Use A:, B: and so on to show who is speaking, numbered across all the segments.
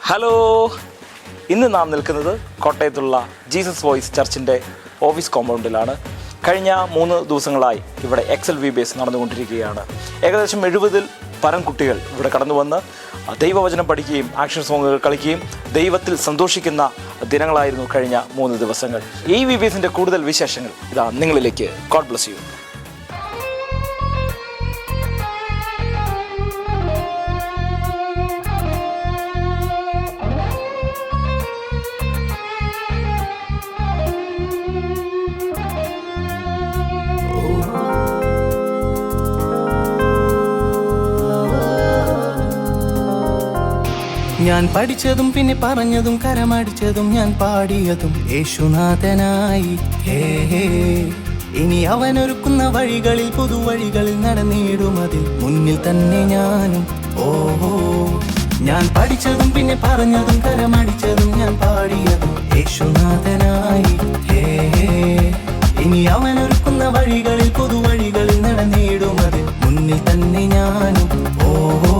A: Hello, ഇന്ന് നാം നിൽക്കുന്നത് കോട്ടയത്തുള്ള ജീസസ് വോയിസ് ചർച്ചിൻ്റെ ഓഫീസ് കോമ്പൗണ്ടിലാണ്. കഴിഞ്ഞ 3 ദിവസങ്ങളായി ഇവിടെ XLVBS നടന്നുകൊണ്ടിരിക്കുകയാണ്. ഏകദേശം 70-ൽ പരം കുട്ടികൾ ഇവിടെ കടന്നു വന്ന് ദൈവവചനം പഠിക്കുകയും ആക്ഷൻ സോങ്ങുകൾ കളിക്കുകയും ദൈവത്തിൽ സന്തോഷിക്കുന്ന ദിനങ്ങളായിരുന്നു കഴിഞ്ഞ 3 ദിവസങ്ങൾ. ഈ VBSൻ്റെ കൂടുതൽ വിശേഷങ്ങൾ ഇതാ നിങ്ങളിലേക്ക്. God bless you.
B: ഞാൻ പഠിച്ചതും പിന്നെ പറഞ്ഞതും കരമടിച്ചതും ഞാൻ പാടിയതും യേശുനാഥനായി. ഹേ ഹേ, ഇനി അവനൊരുക്കുന്ന വഴികളിൽ പുതുവഴികളിൽ നടന്നിടുമതിൽ മുന്നിൽ തന്നെ ഞാനും. ഓഹോ, ഞാൻ പഠിച്ചതും പിന്നെ പറഞ്ഞതും കരമടിച്ചതും ഞാൻ പാടിയതും യേശുനാഥനായി. ഹേ ഹേ, ഇനി അവനൊരുക്കുന്ന വഴികളിൽ പുതുവഴികളിൽ നടന്നിടുമതിൽ മുന്നിൽ തന്നെ ഞാനും. ഓഹോ,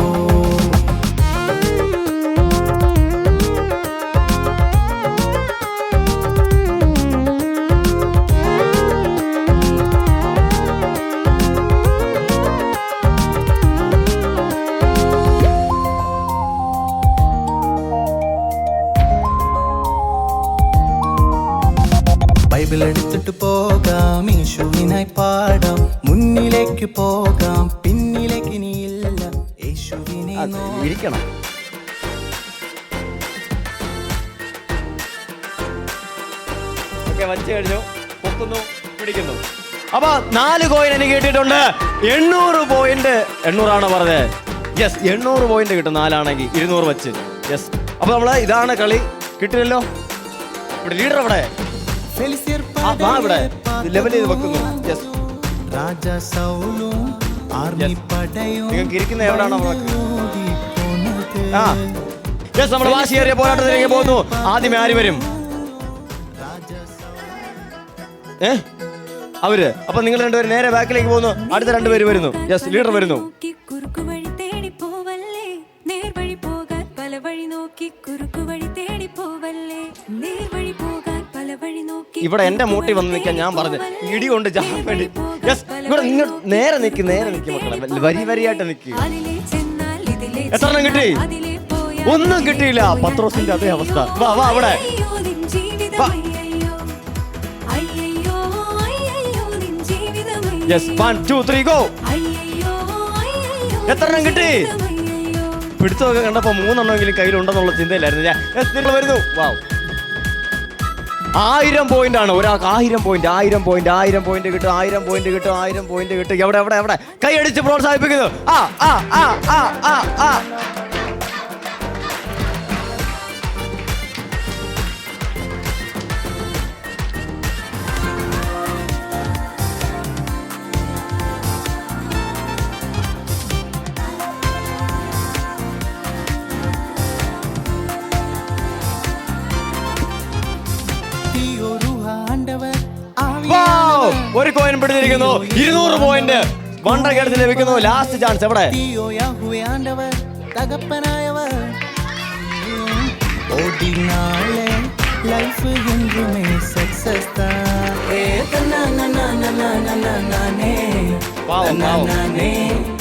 B: ബൈബിളെടുത്തിട്ട് പോകാം, യേശുവിനായി പാടാം, മുന്നിലേക്ക് പോകാം, പിന്നിലേക്ക് ഇനിയില്ല യേശുവിനെ
C: ഇരിക്കണം. വച്ചു കഴിഞ്ഞു, പൊക്കുന്നു, പിടിക്കുന്നു. അപ്പൊ 4 കോയിൻ എനിക്ക് കിട്ടിയിട്ടുണ്ട്. 800 പോയിന്റ്. 800 പറഞ്ഞത്? യെസ്, 800 പോയിന്റ് കിട്ടും. 4 ആണെങ്കിൽ 200 വെച്ച്. യെസ്, അപ്പൊ നമ്മള് ഇതാണ് കളി. കിട്ടില്ലല്ലോ. ഇവിടെ ലീഡർ അവിടെ ഇവിടെ ലെവൽ ചെയ്ത് വെക്കുന്നു. യെസ്, നിങ്ങൾക്ക് ഇരിക്കുന്ന എവിടെയാണോ നമ്മൾ വാശിയേറിയ പോരാട്ടത്തിലേക്ക് പോകുന്നു. ആദ്യമേ ആര് വരും? അവര്. അപ്പൊ നിങ്ങൾ 2 പേര് നേരെ ബാക്കിലേക്ക് പോകുന്നു. അടുത്ത 2 പേര് വരുന്നു. യെസ്, ലീഡർ വരുന്നു. ഇവിടെ എന്റെ മൂട്ടി വന്ന് നിൽക്കാൻ ഞാൻ പറഞ്ഞു, ഇടി കൊണ്ട് ചാൻ വേണ്ടി. യെസ്, ഇവിടെ നിങ്ങൾ നേരെ നിൽക്ക്, നേരെ നിൽക്ക് മക്കളെ, വരിയായിട്ട് നിൽക്ക്. എത്ര എണ്ണം കിട്ടി? ഒന്നും കിട്ടിയില്ല. പത്രോസിന്റെ അതേ അവസ്ഥ. വാ വാ, അവിടെ യെസ്, 1 2 3 ഗോ. എത്ര എണ്ണം കിട്ടി? പിടുത്തമൊക്കെ കണ്ടപ്പോ 3 എണ്ണമെങ്കിലും കയ്യിലുണ്ടെന്നുള്ള ചിന്തയിലായിരുന്നു ഞാൻ. നിങ്ങൾ വരുന്നു. വാവ്, 1000 പോയിന്റ് ആണ് ഒരാൾക്ക്. 1000 പോയിന്റ്, 1000 പോയിന്റ്, 1000 പോയിന്റ് കിട്ടും, 1000 പോയിന്റ് കിട്ടും, 1000 പോയിന്റ് കിട്ടും. എവിടെ എവിടെ എവിടെ കൈയടിച്ച് പ്രോത്സാഹിപ്പിക്കുന്നു. ആ ആ ആ ആ ആ ആ ഒരു കോയിൻ പിടിച്ചിരിക്കുന്നു. 200 പോയിന്റ് വണ്ടർഗേഡ്സ് ലഭിക്കുന്നു. ലാസ്റ്റ് ചാൻസ് എവിടെ?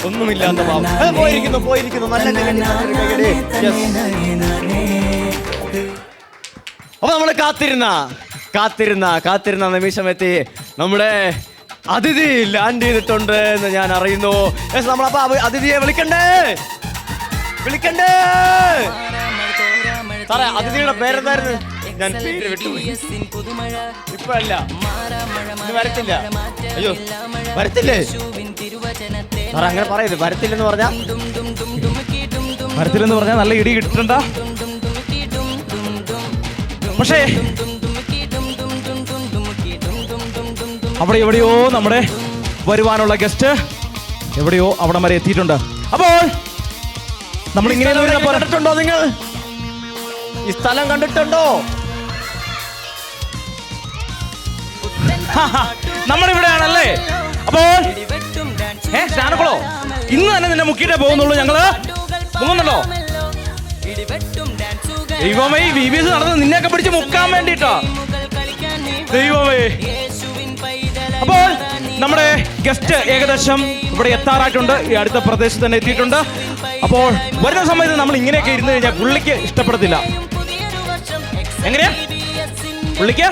C: ഒന്നുമില്ലാത്ത പോയിരിക്കുന്നു, പോയിരിക്കുന്നു. അപ്പൊ നമ്മള് കാത്തിരുന്ന നിമിഷം എത്തി. നമ്മുടെ അതിഥി ലാൻഡ് ചെയ്തിട്ടുണ്ട് എന്ന് ഞാൻ അറിയുന്നു. നമ്മളപ്പോ അതിഥിയെ വിളിക്കണ്ടേ? സാറേ, അതിഥിയുടെ പേരെന്തായിരുന്നു? ഞാൻ പേര് വിട്ടുപോയി. ഇപ്പഴല്ല, വരത്തില്ല. അയ്യോ, വരത്തില്ലേ സാറേ? അങ്ങനെ പറയരുത്. വരത്തില്ലെന്ന് പറഞ്ഞാൽ നല്ല ഇടി കിട്ടണ്ട. പക്ഷേ അവിടെ എവിടെയോ നമ്മുടെ വരുവാനുള്ള ഗസ്റ്റ് എവിടെയോ അവിടെ വരെ എത്തിയിട്ടുണ്ട്. അപ്പോൾ നമ്മൾ ഇങ്ങനെ കണ്ടിട്ടുണ്ടോ? നിങ്ങൾ ഈ സ്ഥലം കണ്ടിട്ടുണ്ടോ? നമ്മളിവിടെയാണല്ലേ? അപ്പോൾ സ്നാനക്കുളോ? ഇന്ന് തന്നെ നിന്നെ മുക്കിയിട്ടേ പോകുന്നുള്ളൂ. ഞങ്ങള് പോകുന്നുണ്ടോ?
A: ദൈവമേ, VBS നടന്നത് നിന്നെയൊക്കെ പിടിച്ച് മുക്കാൻ വേണ്ടിട്ടാ. ദൈവമേ. അപ്പോൾ നമ്മുടെ ഗസ്റ്റ് ഏകദേശം ഇവിടെ എത്താറായിട്ടുണ്ട്. ഈ അടുത്ത പ്രദേശത്ത് തന്നെ എത്തിയിട്ടുണ്ട്. അപ്പോൾ വരുന്ന സമയത്ത് നമ്മൾ ഇങ്ങനെയൊക്കെ ഇരുന്ന് കഴിഞ്ഞാൽ പുള്ളിക്ക് ഇഷ്ടപ്പെടത്തില്ല. എങ്ങനെയാ? പുള്ളിക്ക്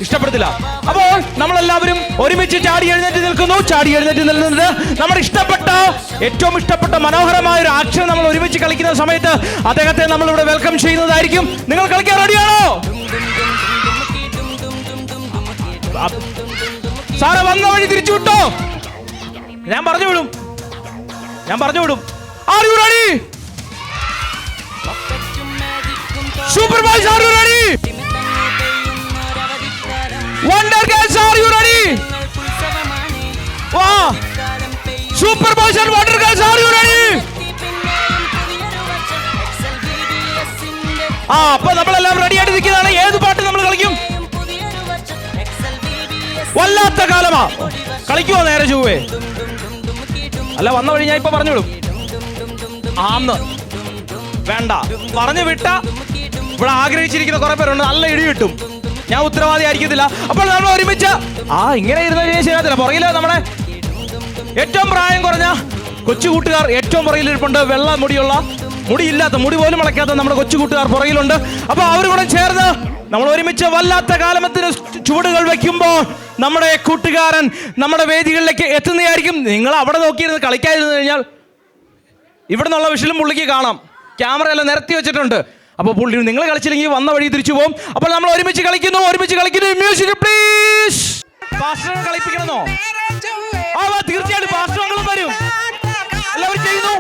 A: ഇഷ്ടപ്പെടത്തില്ല. അപ്പോൾ നമ്മളെല്ലാവരും ഒരുമിച്ച് ചാടി എഴുന്നേറ്റ് നിൽക്കുന്നു. ചാടി എഴുന്നേറ്റ് നിൽക്കുന്നത് നമ്മുടെ ഏറ്റവും ഇഷ്ടപ്പെട്ട മനോഹരമായ ഒരു ആക്ഷൻ നമ്മൾ ഒരുമിച്ച് കളിക്കുന്ന സമയത്ത് അദ്ദേഹത്തെ നമ്മൾ ഇവിടെ വെൽക്കം ചെയ്യുന്നതായിരിക്കും. നിങ്ങൾ കളിക്കാൻ റെഡിയാണോ? സാറേ, വന്ന വഴി തിരിച്ചു വിട്ടോ. ഞാൻ പറഞ്ഞു വിടും. Are you ready? Super Boys, are you ready? Wonder Girls, are you ready? Wow! Super Boys and Wonder Girls, are you ready? അപ്പൊ നമ്മളെല്ലാം റെഡി ആയിട്ട് നിൽക്കുന്നതാണ്. ഏത് പാട്ട് നമ്മൾ കളിക്കും? വല്ലാത്ത കാലമാ. കളിക്കുമോ നേരെ ചൊവ്വേ? അല്ല, വന്ന വഴി ഞാൻ ഇപ്പൊ പറഞ്ഞു വിടും. ആന്ന് വേണ്ട പറഞ്ഞു വിട്ട ഇവിടെ ആഗ്രഹിച്ചിരിക്കുന്ന കുറെ പേരുണ്ട്. നല്ല ഇടി കിട്ടും. ഞാൻ ഉത്തരവാദി ആയിരിക്കത്തില്ല. അപ്പോൾ നമ്മൾ ഒരുമിച്ച് ഇങ്ങനെ ഇരുന്ന് ശരിയാകത്തില്ല. പുറകില് നമ്മുടെ ഏറ്റവും പ്രായം കുറഞ്ഞ കൊച്ചു കൂട്ടുകാർ ഏറ്റവും പുറകിലിരിപ്പുണ്ട്. വെള്ള മുടിയില്ലാത്ത മുടി പോലും മുളയ്ക്കാത്ത നമ്മുടെ കൊച്ചു കൂട്ടുകാർ പുറകിലുണ്ട്. അപ്പൊ അവർ കൂടെ ചേർന്ന് നമ്മൾ ഒരുമിച്ച് വല്ലാത്ത കാലത്തിന് ചുവടുകൾ വെക്കുമ്പോൾ നമ്മുടെ കൂട്ടുകാരൻ നമ്മുടെ വേദികളിലേക്ക് എത്തുന്നതായിരിക്കും. നിങ്ങൾ അവിടെ നോക്കിയിരുന്ന് കളിക്കാതിരുന്നു കഴിഞ്ഞാൽ ഇവിടെ നിന്നുള്ള വിഷലും പുള്ളിക്ക് കാണാം. ക്യാമറ എല്ലാം നിരത്തി വെച്ചിട്ടുണ്ട്. അപ്പോൾ പുള്ളി നിങ്ങൾ കളിച്ചില്ലെങ്കിൽ വന്ന വഴി തിരിച്ചു പോകും. അപ്പോൾ നമ്മൾ ഒരുമിച്ച് കളിക്കുന്നു. Music please. പാസ്റ്റർ കളിപ്പിക്കണമെന്നോ? തീർച്ചയായിട്ടും പാസ്റ്റർ അങ്ങളും വരും. എല്ലാവരും ചെയ്യുന്നു.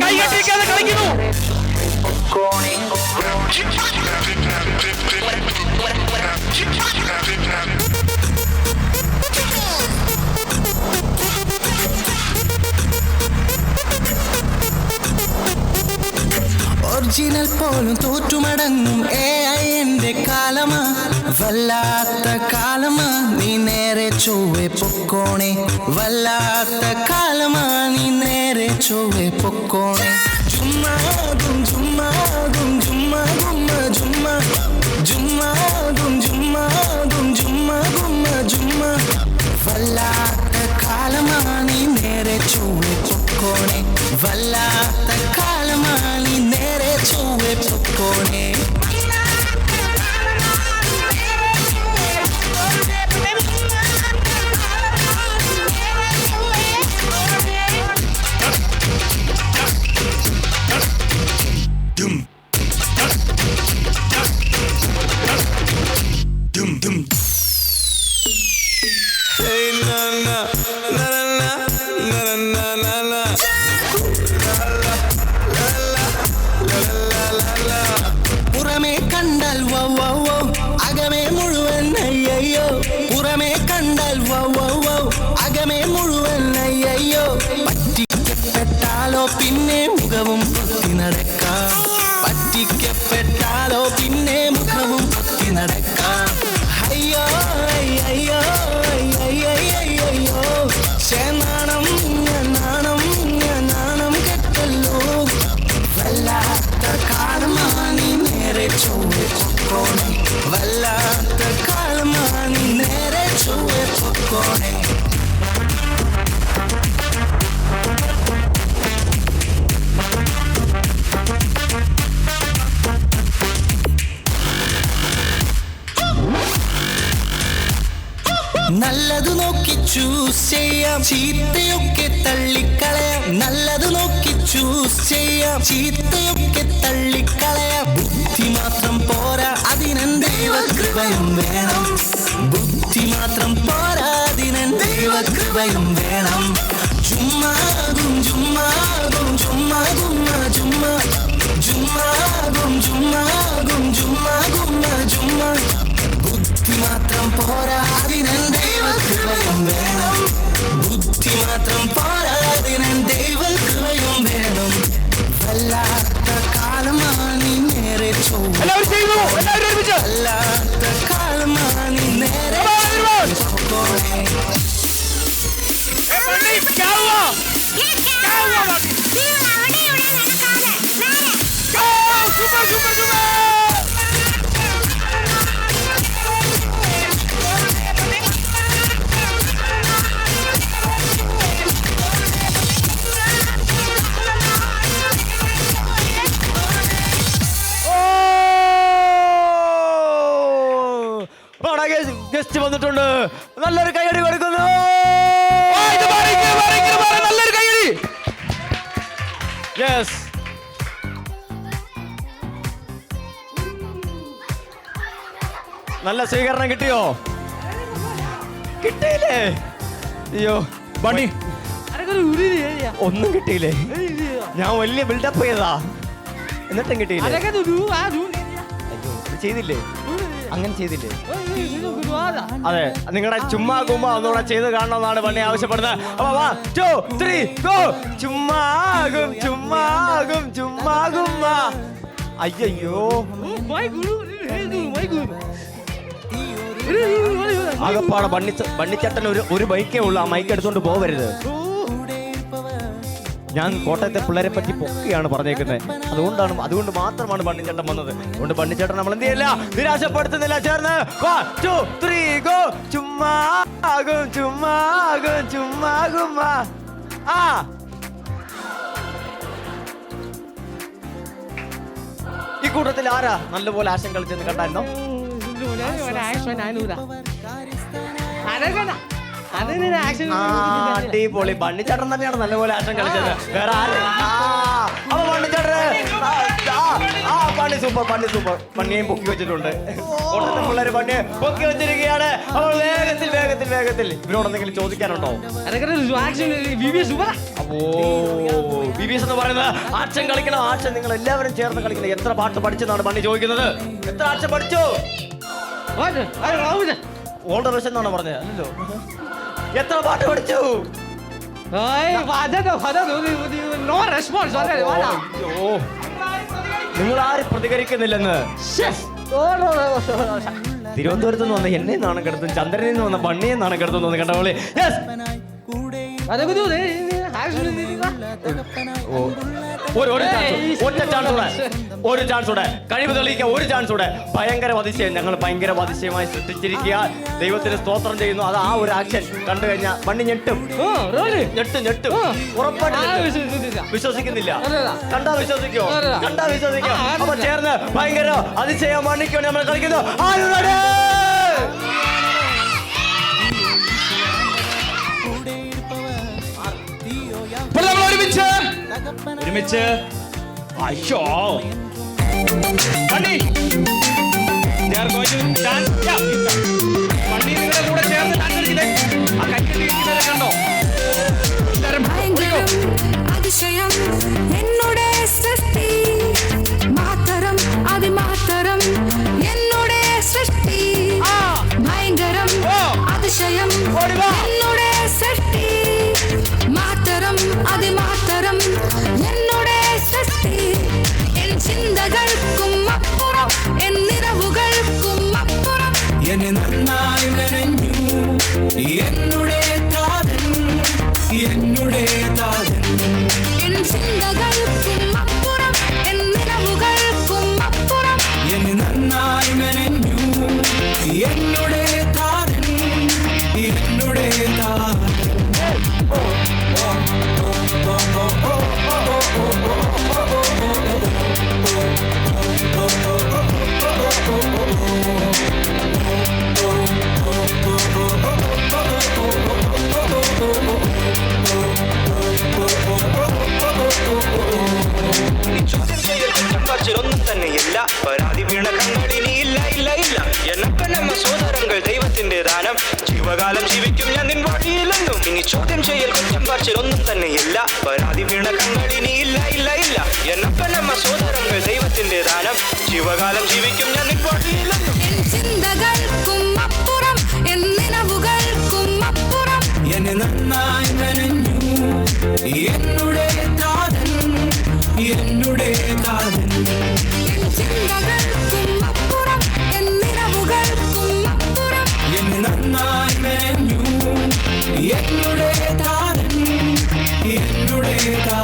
A: കൈകെട്ടിരിക്കാതെ കളിക്കുന്നു.
B: ഒറിജിനൽ പോലും തോറ്റുമടങ്ങും AI എന്റെ കാലമാ. വല്ലാത്ത കാലമാ, നീ നേരെ ചൊവ്വെ പൊക്കോണേ. വല്ലാത്ത കാലമാ, നീ നേരെ ചൊവ്വെ പൊക്കോണേ. ജുമ്മാകും ജുമ്മാകും ജുമ്മാ ഗുമ്മ ജുമ്മ ജുമ്മാകും ജുമ്മാകും ജുമ്മാ ഗുമ്മ ജുമ്മ. വല്ലാത്ത കാലമാ, നീ നേരെ ചൊവ്വെ പൊക്കോണേ. വല്ലാത്ത കാലമാ, നീ നേരെ ചൊവ്വെ പൊക്കോണേ. പുറമേ കണ്ടാൽ വൗ വൗ വൗ, അകമേ മുഴുവൻ അയ്യോ. പുറമേ കണ്ടാൽ വൗ വൗ വൗ, അകമേ മുഴുവൻ അയ്യോ. പറ്റിക്കപ്പെട്ടാലോ പിന്നെ മുഖവും പൊത്തി നടക്കാം. പറ്റിക്കപ്പെട്ടാലോ പിന്നെ മുഖവും പൊത്തി നടക്കാം. അയ്യോ അയ്യോ അയ്യോ. നാണം ഞാൻ നാണം കെട്ടല്ലോ. വല്ലാത്ത കാലമാ, നീ നേരെ ചൊവ്വെ പൊക്കോണേ. വല്ലാത്ത കാലമാ, നീ നേരെ ചൊവ്വെ പൊക്കോണേ. നല്ലത് നോക്കി ചൂസ് ചെയ്യാം, ചീത്തയൊക്കെ തള്ളിക്കളയാം. നല്ലത് നോക്കി ചൂസ് ചെയ്യാം, ചീത്തയൊക്കെ തള്ളിക്കളയാം. ബുദ്ധി മാത്രം പോരാ, അതിനെൻ ദൈവകൃപയും വേണം. ബുദ്ധി മാത്രം പോരാ, അതിനെൻ ദൈവകൃപയും വേണം. ജുമ്മാകും ജുമ്മാകും ജുമ്മാ ഗുമ്മ ജുമ്മ ജുമ്മാകും ജുമ്മാകും ജുമ്മാ ഗുമ്മ ജുമ്മ. ബുദ്ധി മാത്രം പോരാ, അതിനെൻ ദൈവകൃപയും വേണം. ബുദ്ധി മാത്രം പോരാ, അതിനെൻ ദൈവകൃപയും വേണം. വല്ലാത്ത കാലമാ, നീ നേരെ ചൊവ്വെ. വല്ലാത്ത കാലമാ, നീ നേരെ പൊക്കോണേ.
C: ഗസ്റ്റ് വന്നിട്ടുണ്ട്. നല്ലൊരു കൈയടി കൊടുക്കുന്നു.
A: നല്ലൊരു കൈയടി.
C: യെസ്, നല്ല സ്വീകരണം കിട്ടിയോ? കിട്ടിയില്ലേ? അയ്യോ
A: ബണ്ണി
C: ഒന്നും കിട്ടിയില്ലേ? ഞാൻ വലിയ ബിൽഡപ്പ് ചെയ്തതാ, എന്നിട്ടും കിട്ടിയില്ലേ? അയ്യോ, ഇത് ചെയ്തില്ലേ? അങ്ങനെ ചെയ്തില്ലേ? അതെ, നിങ്ങളുടെ ചുമ്മാ കുമ്മ ഒന്നുകൂടെ ചെയ്ത് കാണണമെന്നാണ് ബണ്ണി ആവശ്യപ്പെടുന്നത്. അപ്പൊ 1 2 3 ഗോ. ചുമ്മാകും ചുമ്മാകും ചുമ്മാകുമ്മ. അയ്യോ, ആകപ്പാടെ ബണ്ണിച്ചട്ടൻ ഒരു ബൈക്കേ ഉള്ളൂ. ആ മൈക്ക് എടുത്തോണ്ട് പോവരുത്. ഞാൻ കോട്ടയത്തെ പിള്ളേരെ പറ്റി പൊക്കെയാണ് പറഞ്ഞേക്കുന്നത്. അതുകൊണ്ട് മാത്രമാണ് ബണ്ണിച്ചേട്ടൻ വന്നത്. അതുകൊണ്ട് ബണ്ണിച്ചേട്ടൻ നമ്മൾ എന്ത് ചെയ്യില്ല, നിരാശപ്പെടുത്തുന്നില്ല. ചേർന്ന് 1 2 3 ഗോ. ചുമ്മാകും ചുമ്മാകും ചുമ്മാകുമ്മ. ആ ഈ കൂട്ടത്തിൽ ആരാ നല്ലപോലെ ആശം കളിച്ചെന്ന് കണ്ടായിരുന്നോ? അടിപൊളി. ബണ്ണിച്ചേട്ടൻ തന്നെയാണ് നല്ലപോലെ ആക്ഷൻ കളിച്ചത്. വേറെ ബണ്ണി സൂപ്പർ, ബണ്ണി സൂപ്പർ. ബണ്ണിയെയും പൊക്കി വെച്ചിട്ടുണ്ട്. കോട്ടയത്തെ പിള്ളേര് ബണ്ണിയെ പൊക്കി വെച്ചിരിക്കുകയാണ്. അപ്പോൾ വേഗത്തിൽ വേഗത്തിൽ വേഗത്തിൽ ഇവരോട് എന്തെങ്കിലും ചോദിക്കാനുണ്ടോ? അപ്പോ BBS എന്ന് പറയുന്നത് ആക്ഷൻ കളിക്കണം. ആക്ഷൻ നിങ്ങൾ എല്ലാവരും ചേർന്ന് കളിക്കണം. എത്ര പാട്ട് പഠിച്ചെന്നാണ് ബണ്ണി ചോദിക്കുന്നത്? എത്ര ആക്ഷൻ പഠിച്ചു? ഓൾഡർ വെച്ച് എന്നാണ് പറഞ്ഞത് അല്ലല്ലോ. എത്ര പാട്ട് പഠിച്ചു? നിങ്ങൾ ആരും പ്രതികരിക്കുന്നില്ലെന്ന്. തിരുവനന്തപുരത്ത് നിന്ന് വന്ന എന്നെ നാണം കെടുത്തും, ചന്ദ്രനിൽ നിന്ന് വന്ന ബണ്ണിയെ നാണം കെടുത്തും കണ്ടപോലെ. ഒരു ചാൻസ് കൂടെ, കഴിവ് തെളിയിക്കാൻ ഒരു ചാൻസ് കൂടെ. ഭയങ്കര അതിശയം, ഞങ്ങൾ ഭയങ്കര അതിശയമായി സൃഷ്ടിച്ചിരിക്കുക. ദൈവത്തിന് സ്തോത്രം ചെയ്യുന്നു. അത് ആ ഒരു ആക്ഷൻ കണ്ടു കഴിഞ്ഞാൽ ബണ്ണി ഞെട്ടും. ഞെട്ടും ഉറപ്പായിട്ട് വിശ്വസിക്കുന്നില്ല. കണ്ടാ വിശ്വസിക്കോ? കണ്ടാ വിശ്വസിക്കോ? അപ്പൊ ചേർന്ന് ഭയങ്കര അതിശയം ബണ്ണിക്ക് വേണ്ടി നമ്മൾ കളിക്കുന്നു.
A: ഒരുമിച്ച് അയ്യോ ബണ്ണി ബണ്ണി നിങ്ങളുടെ കൂടെ ചേർന്ന് ആ കൈ കണ്ടോ?
D: അതിശയം എന്നോട് സൃഷ്ടി മാതരം അതിമാതരം എന്നോട് സൃഷ്ടി ഭയങ്കരം അതിശയം എന്നോട് സൃഷ്ടി മാതരം അതിമാതരം എന്നോട് സൃഷ്ടി എൻ ചിന്തകൾക്കും അപ്പുറം എൻ നിറവുകൾക്കും അപ്പുറം
B: എന്നെ നന്നായി മെനഞ്ഞു എന്നുടേ താതൻ എന്നുടേ താതൻ
D: എൻ ചിന്തകൾക്കും അപ്പുറം എൻ നിറവുകൾക്കും അപ്പുറം
B: എന്നെ നന്നായി മെനഞ്ഞു എന്നുടേ താതൻ എന്നുടേ താതൻ.
E: ഒന്നും തന്നെയില്ല പരാതി വീണ കണ്ണടിനി ഇല്ല ഇല്ല ഇല്ല എന്നപ്പ നമ്മ സോദരങ്ങൾ ദൈവത്തിന്റെ ദാനം ജീവകാലം ജീവിക്കും ഞാൻ നിൻ വഴിയിലെന്നും ഇനി ചോദ്യം ചെയ്യൽ കുറ്റം പറച്ചിൽ ഒന്നും തന്നെയില്ല പരാതി വീണ കണ്ണടിനി ഇല്ല ഇല്ല ഇല്ല എന്നപ്പ നമ്മ സോദരങ്ങൾ ദൈവത്തിന്റെ ദാനം ജീവകാലം ജീവിക്കും ഞാൻ നിൻ വഴിയിലെന്നും
D: എൻ ചിന്തകൾക്കും അപ്പുറം എൻ നിറവുകൾക്കും അപ്പുറം
B: എന്നെ നന്നായി മെനഞ്ഞു എന്നുടേ താതൻ എന്നുടേ താതൻ
D: എൻ ചിന്തകൾക്കും അപ്പുറം എൻ നിറവുകൾക്കും അപ്പുറം
B: എന്നെ നന്നായി മെനഞ്ഞു എന്നുടേ താതൻ എന്നുടേ താതൻ.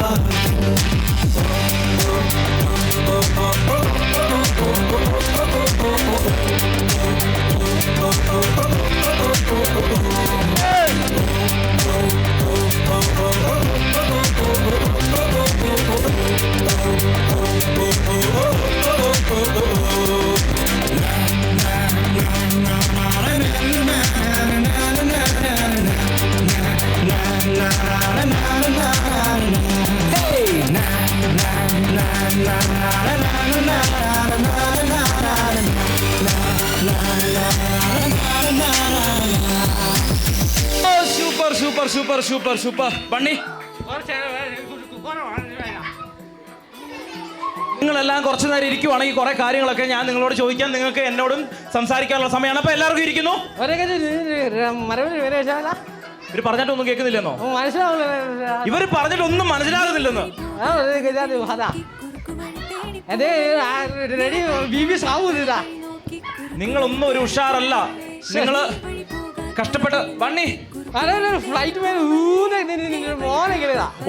A: Super super super super. Bunny, നിങ്ങളെല്ലാം കുറച്ചു നേരം ഇരിക്കുവാണെങ്കിൽ കുറെ കാര്യങ്ങളൊക്കെ ഞാൻ നിങ്ങളോട് ചോദിക്കാൻ നിങ്ങൾക്ക് എന്നോടും സംസാരിക്കാനുള്ള സമയമാണ്. അപ്പൊ എല്ലാവർക്കും ഇരിക്കുന്നു. ഇവര് പറഞ്ഞിട്ടൊന്നും കേൾക്കുന്നില്ലെന്നോ? ഇവര് പറഞ്ഞിട്ടൊന്നും മനസ്സിലാകുന്നില്ലെന്ന്. നിങ്ങളൊന്നും ഒരു ഉഷാറല്ല. നിങ്ങള് കഷ്ടപ്പെട്ട് ബണ്ണി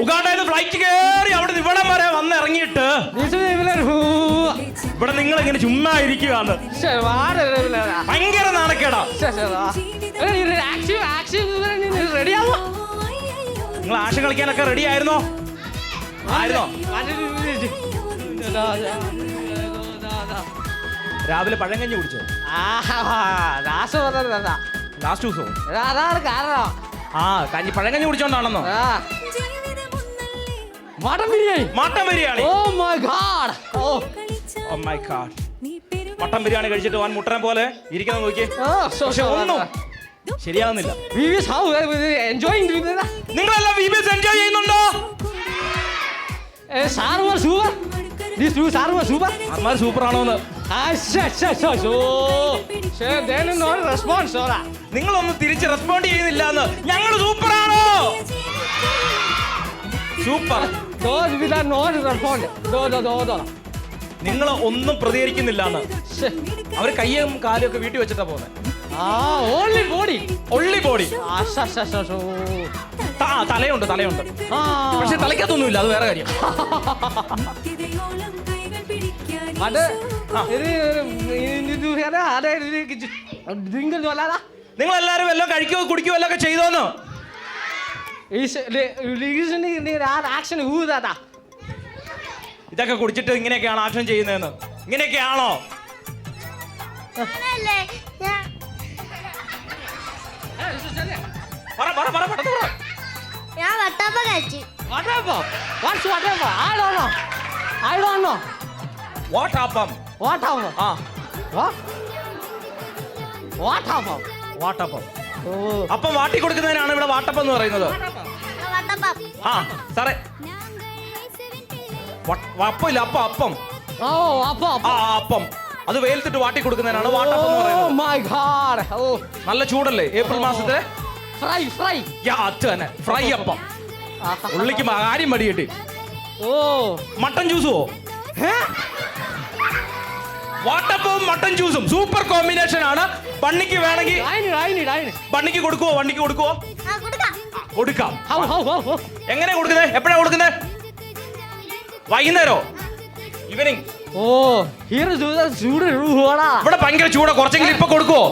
A: ഉഗാണ്ടയിൽ ഫ്ലൈറ്റ് കയറി അവിടെ ഇവിടം വരെ വന്ന് ഇറങ്ങിയിട്ട് ഇവിടെ നിങ്ങൾ ഇങ്ങനെ ചുമ്മാ ഇരിക്കുകയാണ്. ഭയങ്കര നാണക്കേടാ. നിങ്ങൾ ആശ കളിക്കാനൊക്കെ റെഡി ആയിരുന്നോ? രാവിലെ പഴങ്കഞ്ഞി കുടിച്ചോ? ലാസ്റ്റ് ദിവസവും പഴങ്കഞ്ഞി കുടിച്ചോണ്ടാണെന്നോ? മട്ടൻ ബിരിയാണി. മട്ടൻ ബിരിയാണി കഴിച്ചിട്ട് വാൻ മുട്ടനെ പോലെ ഇരിക്കുന്നത് നോക്കി. പക്ഷെ ഒന്നും ശരിയാകുന്നില്ല. നിങ്ങളെല്ലാം VBS എൻജോയ് ചെയ്യുന്നുണ്ടോ? സൂപ്പർ ആണോന്ന് നിങ്ങളൊന്നും തിരിച്ച് റെസ്പോണ്ട് ചെയ്യുന്നില്ല. ഞങ്ങൾ സൂപ്പർ ആണോ? സൂപ്പർ. നിങ്ങൾ ഒന്നും പ്രതികരിക്കുന്നില്ല. അവര് കയ്യും കാലും ഒക്കെ വീട്ടിൽ വെച്ചിട്ടാ പോകുന്നത്. തലയുണ്ട് പക്ഷെ തലയ്ക്കത്തൊന്നുമില്ല. അത് വേറെ കാര്യം. നിങ്ങൾ എല്ലാരും എല്ലാം കഴിക്കുകയോ കുടിക്കുകയോ എല്ലാം ഒക്കെ ചെയ്തോന്ന്? ഇതൊക്കെ കുടിച്ചിട്ട് ഇങ്ങനെയൊക്കെയാണ് ആക്ഷൻ ചെയ്യുന്നതെന്ന്? ഇങ്ങനെയൊക്കെയാണോ?
F: ഞാൻ വട്ടപ്പം കഴിച്ചു.
A: അപ്പം വാട്ടി കൊടുക്കുന്നതിനാണ് ഇവിടെ വാട്ടപ്പം എന്ന് പറയുന്നത്. ആ സാറേ, അപ്പമില്ല, അപ്പം. അപ്പം അത് വെയിലത്തിട്ട് വാട്ടി കൊടുക്കുന്നതിനാണ് വാട്ടപ്പം എന്ന് പറയുന്നത്. നല്ല ചൂടല്ലേ ഏപ്രിൽ മാസത്തിലെ? ഫ്രൈ അപ്പം. ഉള്ളിക്ക് കാര്യം മടിയിട്ട്. മട്ടൻ ജ്യൂസോ? വാട്ടപ്പവും മട്ടൻ ജ്യൂസും സൂപ്പർ കോമ്പിനേഷൻ ആണ്. ബണ്ണിക്ക് വേണമെങ്കിൽ ബണ്ണിക്ക് കൊടുക്കുവോ? വണ്ടിക്ക് കൊടുക്കുവോ? കൊടുക്കാം. എങ്ങനെ കൊടുക്കുന്നേ? എപ്പോഴാ കൊടുക്കുന്നേ? വൈകുന്നേരോ? ഈവനിങ്? ഇവിടെ ഭയങ്കര ചൂടാ. കുറച്ചെങ്കിലും ഇപ്പൊ കൊടുക്കുവോ?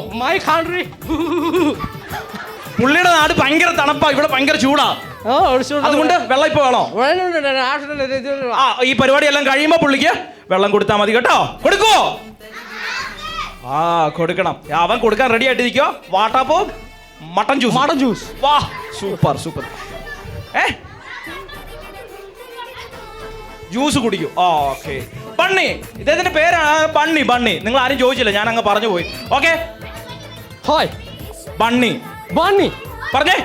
A: പുള്ളിയുടെ നാട് ഭയങ്കര തണുപ്പാ, ഇവിടെ ഭയങ്കര ചൂടാ. അതുകൊണ്ട് വെള്ളം ഇപ്പൊ വേണോ? ഈ പരിപാടി എല്ലാം കഴിയുമ്പോ പുള്ളിക്ക് വെള്ളം കൊടുത്താൽ മതി കേട്ടോ. കൊടുക്കുവോ? കൊടുക്കണം. അവൻ കൊടുക്കാൻ റെഡി ആയിട്ടിരിക്കോ. വാട്ടാപ്പവും മട്ടൻ ജ്യൂസ്. വാ, സൂപ്പർ സൂപ്പർ. ജ്യൂസ് കുടിക്കും. ഓക്കെ. ബണ്ണി, ഇദ്ദേഹത്തിന്റെ പേരാണ് ബണ്ണി. നിങ്ങൾ ആരും ചോദിച്ചില്ല, ഞാൻ അങ്ങ് പറഞ്ഞു പോയി. ഓക്കെ. ബണ്ണി പറഞ്ഞേ.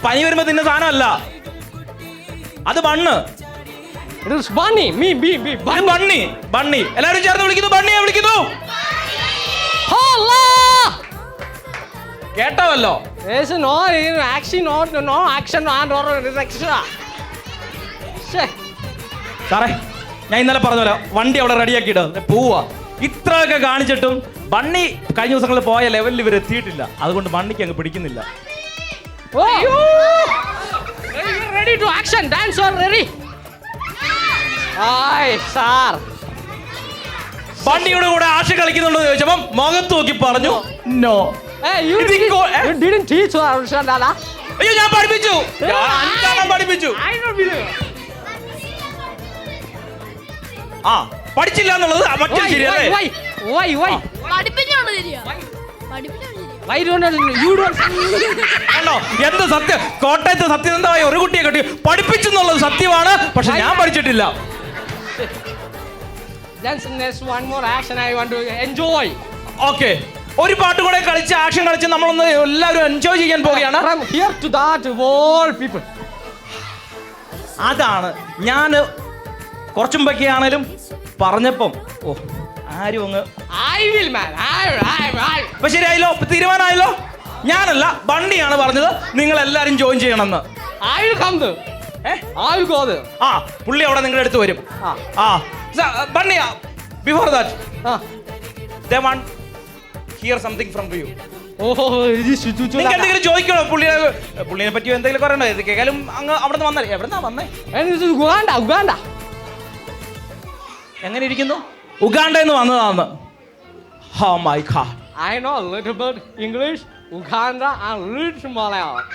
A: പനി വരുമ്പോ തിന്ന സാധനമല്ല അത്. ബണ്ണ്. ബണ്ണി. എല്ലാവരും ചേർന്ന് വിളിക്കുന്നു. ബണ്ണിയെ വിളിക്കുന്നു. കേട്ടവല്ലോ? സാറേ, ഞാൻ ഇന്നലെ പറഞ്ഞല്ലോ, വണ്ടി അവിടെ റെഡിയാക്കിയിട്ട് പോവാ. ഇത്രയൊക്കെ കാണിച്ചിട്ടും ബണ്ണി കഴിഞ്ഞ ദിവസങ്ങളിൽ പോയ ലെവലിൽ ഇവർ എത്തിയിട്ടില്ല. അതുകൊണ്ട് ബണ്ണിക്ക് അങ്ങ് പിടിക്കുന്നില്ല. ബണ്ണിയുടെ കൂടെ ആശ കളിക്കുന്നുണ്ടോ എന്ന് ചോദിച്ചപ്പോ മുഖത്ത് നോക്കി പറഞ്ഞു നോ. അയ്യോ, ഞാൻ പഠിപ്പിച്ചു. പഠിച്ചില്ല എന്നുള്ളത് മറ്റൊരു ശരിയല്ലേ? എന്ത് സത്യം? കോട്ടയത്ത് സത്യസന്ധമായ ഒരു കുട്ടിയെ കെട്ടി പഠിപ്പിച്ചു എന്നുള്ളത് സത്യമാണ്. പക്ഷെ ഞാൻ പഠിച്ചിട്ടില്ല.
C: Then next one more action I want to enjoy.
A: Okay. ഒരു പാട്ട് കൂടെ കളിച്ച് ആക്ഷൻ കളിച്ച് നമ്മളൊന്ന് എല്ലാവരും എൻജോയ് ചെയ്യാൻ പോവുകയാണ്.
C: From here to that to all people.
A: അതാണ് ഞാൻ കുറച്ചു മുമ്പൊക്കെ ആണേലും പറഞ്ഞപ്പം ആരും അങ്ങ്
C: I will, man. I.
A: അപ്പൊ ശരിയായല്ലോ, തീരുമാനമായല്ലോ. ഞാനല്ല, ബണ്ണിയാണ് പറഞ്ഞത് നിങ്ങൾ എല്ലാരും ജോയിൻ ചെയ്യണമെന്ന്.
C: I will come there. I will go there.
A: ആ പുള്ളി അവിടെ നിങ്ങളുടെ അടുത്ത് വരും. Bunny before that they want hear something from you. നിങ്ങൾക്ക് എന്തെങ്കിലും ചോദിക്കണോ? പുള്ളിനെ പറ്റി എന്തെങ്കിലും പറയണോ? ഇത് കേൾക്കാലും അങ്ങ് അവിടെ നിന്ന് വന്നേ. എവിടെന്നാ വന്നേ?
C: Uganda.
A: എങ്ങനെ ഇരിക്കുന്നു? ഉഗാണ്ടയിൽ നിന്ന് വന്നതാന്ന്. Oh my God.
C: I know a little bit English, Uganda, and little Malayalam.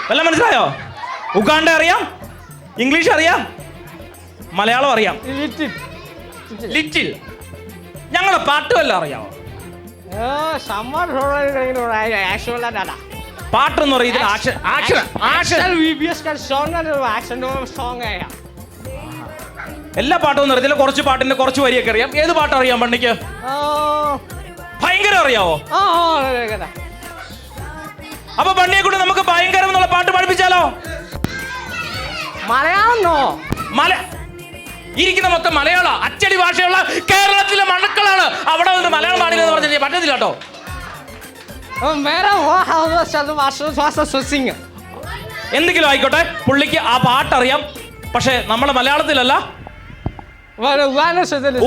A: വല്ല മനസ്സിലായോ? ഉഗാണ്ട അറിയാം, ഇംഗ്ലീഷ് അറിയാം, മലയാളം അറിയാം. ലിറ്റിൽ. ഞങ്ങളുടെ പാട്ട് വല്ല അറിയാമോ? പാട്ടെന്ന് പറയുന്നത് എല്ലാ പാട്ടൊന്നും അറിയത്തില്ല, കുറച്ച് പാട്ടിന്റെ കുറച്ച് വരിയൊക്കെ അറിയാം. ഏത് പാട്ട് അറിയാം പണ്ണിക്ക്? ഭയങ്കരം അറിയാവോ? അപ്പൊ പണ്ണിയെ കൊണ്ട് നമുക്ക് ഭയങ്കരം എന്നുള്ള പാട്ട് പഠിപ്പിച്ചാലോ?
C: മലയാളം
A: ഇരിക്കുന്ന മൊത്തം മലയാള അച്ചടി ഭാഷയുള്ള കേരളത്തിലെ മണക്കളാണ്. അവിടെ വന്നിട്ട് മലയാളം പാടില്ലെന്ന് പറഞ്ഞാൽ പറ്റത്തില്ല കേട്ടോ. എന്തെങ്കിലും ആയിക്കോട്ടെ, പുള്ളിക്ക് ആ പാട്ടറിയാം. പക്ഷെ നമ്മളെ മലയാളത്തിലല്ല,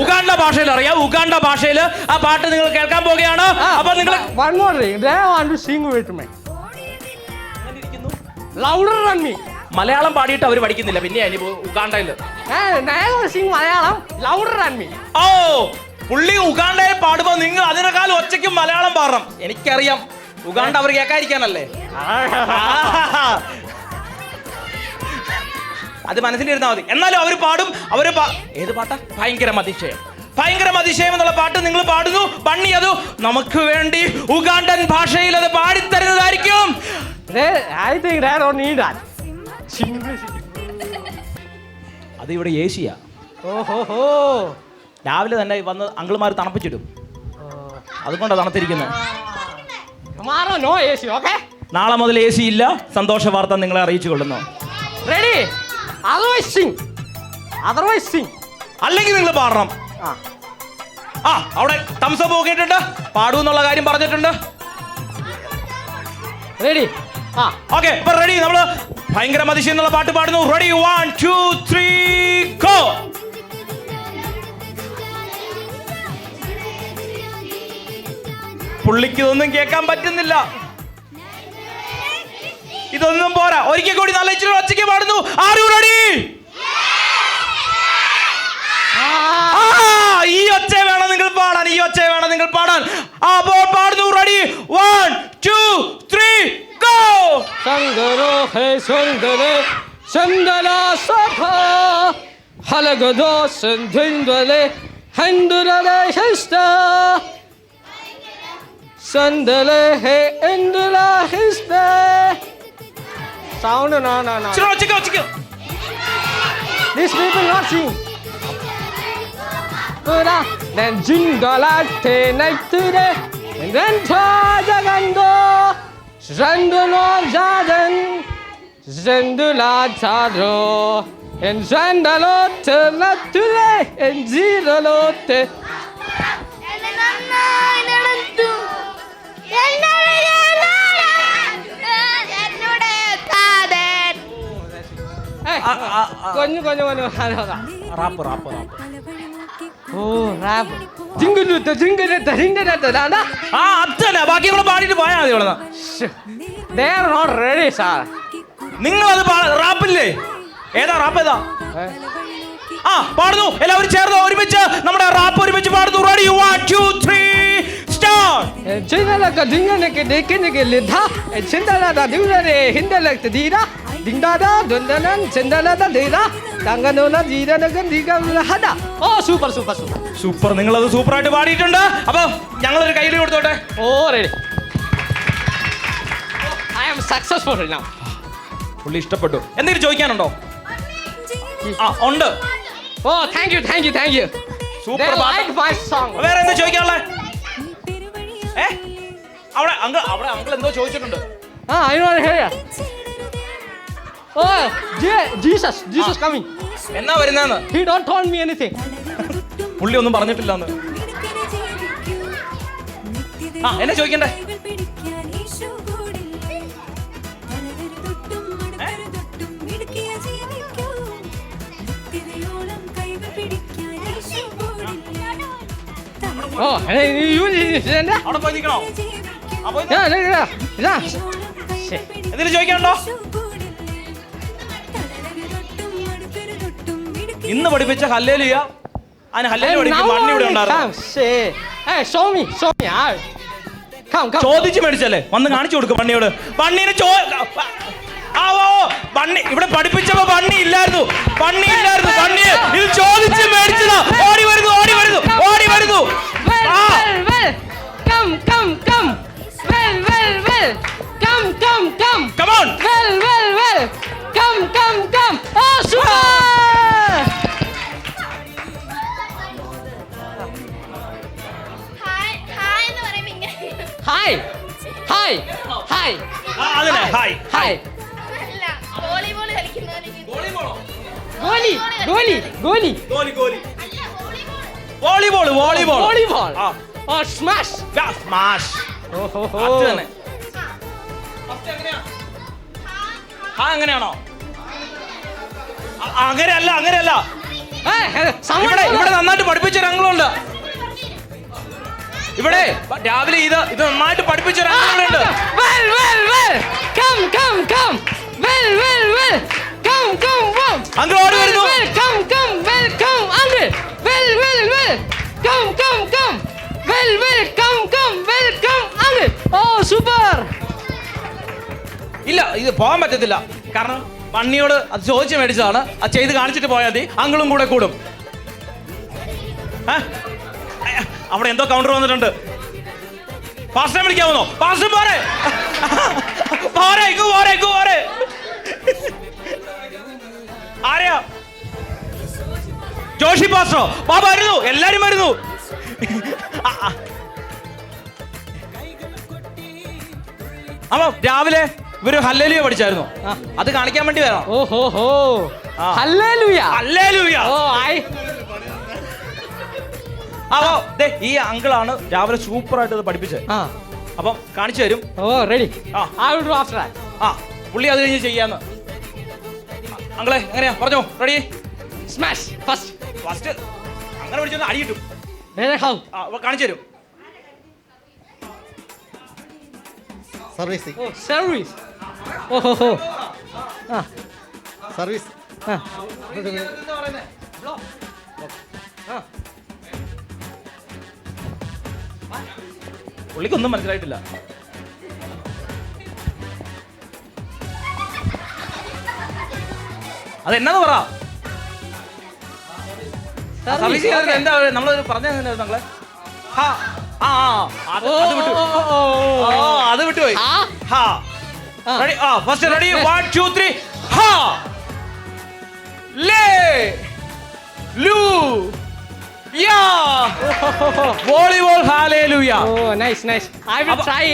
A: ഉഗാണ്ട ഭാഷയിൽ അറിയാം. ഉഗാണ്ട ഭാഷയിൽ ആ പാട്ട് നിങ്ങൾ കേൾക്കാൻ പോവുകയാണ്. അപ്പൊ നിങ്ങൾ മലയാളം പാടിയിട്ട് അവർ പഠിക്കുന്നില്ല, പിന്നെ ഉഗാണ്ടയില്. ഓ പുള്ളി ഉഗാണ്ടയിൽ പാടുമ്പോ നിങ്ങൾ അതിനേക്കാൾ ഒച്ചയ്ക്കും മലയാളം പാടണം. എനിക്കറിയാം, ഉഗാണ്ട അവർ കേൾക്കാതിരിക്കാനല്ലേ. അത് മനസ്സിലിരുന്നാൽ മതി. എന്നാലും അവർ പാടും. ഏത് പാട്ടാ? ഭയങ്കരം അതിശയം. ഭയങ്കരം അതിശയം എന്നുള്ള പാട്ട് നിങ്ങൾ പാടുന്നു. ബണ്ണി അത് നമുക്ക് വേണ്ടി ഉഗാണ്ടൻ ഭാഷയിൽ അത് പാടിത്തരുന്നതായിരിക്കും. അത് ഇവിടെ ഏഷ്യ. രാവിലെ തന്നെ വന്ന് അങ്കിൾമാർ തണുപ്പിച്ചിടും. അതുകൊണ്ടാണ് തണുത്തിരിക്കുന്നത്. നാളെ മുതൽ AC ഇല്ല. സന്തോഷ വാർത്ത നിങ്ങളെ അറിയിച്ചു കൊള്ളുന്നു.
C: റെഡി?
A: അല്ലെങ്കിൽ നിങ്ങൾ പാടണം. അവിടെ തംസപ്പ് നോക്കിയിട്ടുണ്ട്, പാടൂ എന്നുള്ള കാര്യം പറഞ്ഞിട്ടുണ്ട്.
C: റെഡി?
A: ഓക്കെ, ഇപ്പൊ റെഡി. നമ്മള് ഭയങ്കര അതിശയം എന്നുള്ള പാട്ട് പാടുന്നു. റെഡി? 1 2 3 ഗോ. പുള്ളിക്ക് ഇതൊന്നും കേൾക്കാൻ പറ്റുന്നില്ല. ഇതൊന്നും പോരാ. ഒരിക്കൽ കൂടി നല്ല ഇച്ചിരി ഒച്ചയ്ക്ക് പാടുന്നു. Are you ready? ഈ ഒച്ച വേണം നിങ്ങൾ പാടാൻ. ഈ ഒച്ച വേണം നിങ്ങൾ പാടാൻ. അപ്പോൾ പാടുന്നു. റെഡി? 1 2 3 ഗോ.
C: സംഗരോ ഹേ സുന്ദരേ ചന്ദല സഭ ഹലഗദോ സന്ധിന്ദലേ ഹന്ദുരലേ ഹിസ്ത സന്ദലേ ഹേ എന്ദല ഹിസ്ത. Sound no.
A: ഒച്ചയ്ക്ക്.
C: These people not sing. Then jingala te night today and then tajagando zandulo zaden zendula tado and zandalo te natule and ziralo te. Konyo
A: rap.
C: ഓ റാപ്പ്. ജിംഗിലുത്ത ജിംഗിലുത്ത ജിംഗിലുത്ത.
A: അതല്ല, ബാക്കി കൂടെ പാടിയിട്ട് പോയാൽ മതി. ഇവിടെ
C: They are not ready, sir.
A: നിങ്ങളത് റാപ്പില്ലേ? ഏതാ റാപ്പ്? ഏതാ? പാടുന്നു. എല്ലാവരും ചേർന്ന് ഒരുമിച്ച് നമ്മുടെ റാപ്പ് ഒരുമിച്ച് പാടുന്നു. റെഡി? 1 2 3 സ്റ്റാർട്ട്.
C: ചിന്തലക ജിംഗനക ദേക്കനക ലിധ ചിന്തലക ദിവരെ ഹിന്ദലക ദീരാ ദിങ്ദാദാ ദന്തനൻ ചിന്തലക ദീരാ തങ്കനോന ജീരനക ദിഗഹദ. ഓ സൂപ്പർ.
A: നിങ്ങളത് സൂപ്പറായിട്ട് പാടിയിട്ടുണ്ട്. അപ്പൊ ഞങ്ങളൊരു കയ്യിൽ കൊടുത്തോട്ടെ.
C: ഓ ready. I am successful now.
A: പുള്ളി ഇഷ്ടപ്പെട്ടു. എന്തെങ്കിലും ചോദിക്കാനുണ്ടോ? ഉണ്ട്.
C: ഓ താങ്ക് യു.
A: സൂപ്പർ
C: പാട്ട്.
A: വേറെ എന്താ ചോദിക്കാനുള്ളത്? അവിടെ അങ്കിൾ എന്തോ ചോദിച്ചിട്ടുണ്ട്.
C: I know here. Oh, Jesus coming.
A: എന്നാ വരുന്നതെന്ന്
C: He don't told me anything.
A: പുള്ളി ഒന്നും പറഞ്ഞിട്ടില്ലെന്ന്. എന്നെ ചോദിക്കണ്ടേ?
C: Oh, you
A: അവിടെ പോയി നിൽക്കണോ?
C: yeah.
A: എന്തെങ്കിലും ചോദിക്കാനുണ്ടോ? ഇന്ന് പഠിപ്പിച്ച ഹല്ലേലൂയ, അതിന് ഹല്ലേലൂയ പഠിപ്പിച്ച വണ്ണി ഇവിടെ ഉണ്ടായിരുന്നു.
C: Hey, show me. Come.
A: ചോദിച്ചു മേടിച്ചല്ലേ, വന്ന് കാണിച്ചു കൊടുക്കും വണ്ണിയോട്. വണ്ണീനെ വണ്ണി ഇവിടെ പഠിപ്പിച്ചപ്പോ വണ്ണി ഇല്ലായിരുന്നു. വണ്ണി ഇത് ചോദിച്ച് മേടിച്ചതാ. ഓടി വരുന്നു.
C: Well. Come. Well. Come.
A: Come on.
C: Well. Come. Oh, super! Hi.
A: അതല്ലേ ഹായ്.
C: Hi.
D: വോളിബോൾ കളിക്കുന്നവരെ
A: വോളിബോൾ.
C: Oh, smash.
A: സ്മാഷ്. അത് തന്നെ. അങ്ങനെയാണോ? അങ്ങനെയല്ല. ഇവിടെ നന്നായിട്ട് പഠിപ്പിച്ച ഒരാളുണ്ട്. ഇവിടെ രാവിലെ ഇത് നന്നായിട്ട് പഠിപ്പിച്ച ഒരാളുണ്ട്.
C: Well. Come. Well. Come.
A: Uncle ഓടി വരുന്നു.
C: Come. Welcome, Uncle. Well. Come. Welcome, Uncle. Oh, super.
A: ഇല്ല, ഇത് പോകാൻ പറ്റത്തില്ല. കാരണം വണ്ണിയോട് അത് ചോദിച്ച് മേടിച്ചതാണ്. അത് ചെയ്ത് കാണിച്ചിട്ട് പോയാൽ മതി. അങ്കിളും കൂടെ കൂടും. അവിടെ എന്തോ കൗണ്ടർ വന്നിട്ടുണ്ട്. പാസ്റ്റർ വിളിക്കാവുന്നോ? പാസ്റ്റർ പോരെ. ആരെയാ? ജോഷി പാസ്റ്ററോ? വരുന്നു. എല്ലാരും വരുന്നു. അപ്പൊ രാവിലെ ഇവര് ഹല്ലേലൂയ പഠിച്ചായിരുന്നു. അത് കാണിക്കാൻ വേണ്ടി വരാം.
C: ഓഹോ. ഹല്ലേലൂയ.
A: അപ്പൊ ഈ അങ്കിളാണ് രാവിലെ സൂപ്പർ ആയിട്ട് പഠിപ്പിച്ചത്. അപ്പം കാണിച്ചു തരും.
C: റെഡി.
A: പുള്ളി അത് കഴിഞ്ഞ് ചെയ്യാന്ന്. അങ്കിളെ എങ്ങനെയാ പറഞ്ഞോ? റെഡി?
C: സ്മാഷ്
A: ഫസ്റ്റ് അങ്ങനെ പഠിച്ചൊന്ന് അടി കിട്ടും. കാണിച്ചു തരും.
C: സർവീസ്.
B: സർവീസ്.
A: പുള്ളിക്കൊന്നും മനസ്സിലായിട്ടില്ല. അതെന്നാന്ന് പറ. എന്താ നമ്മള് പറഞ്ഞ നിങ്ങളെ? അത് വിട്ടുപോയി. First ready 1 2 3 hallelujah volleyball hallelujah.
C: Nice. I will try.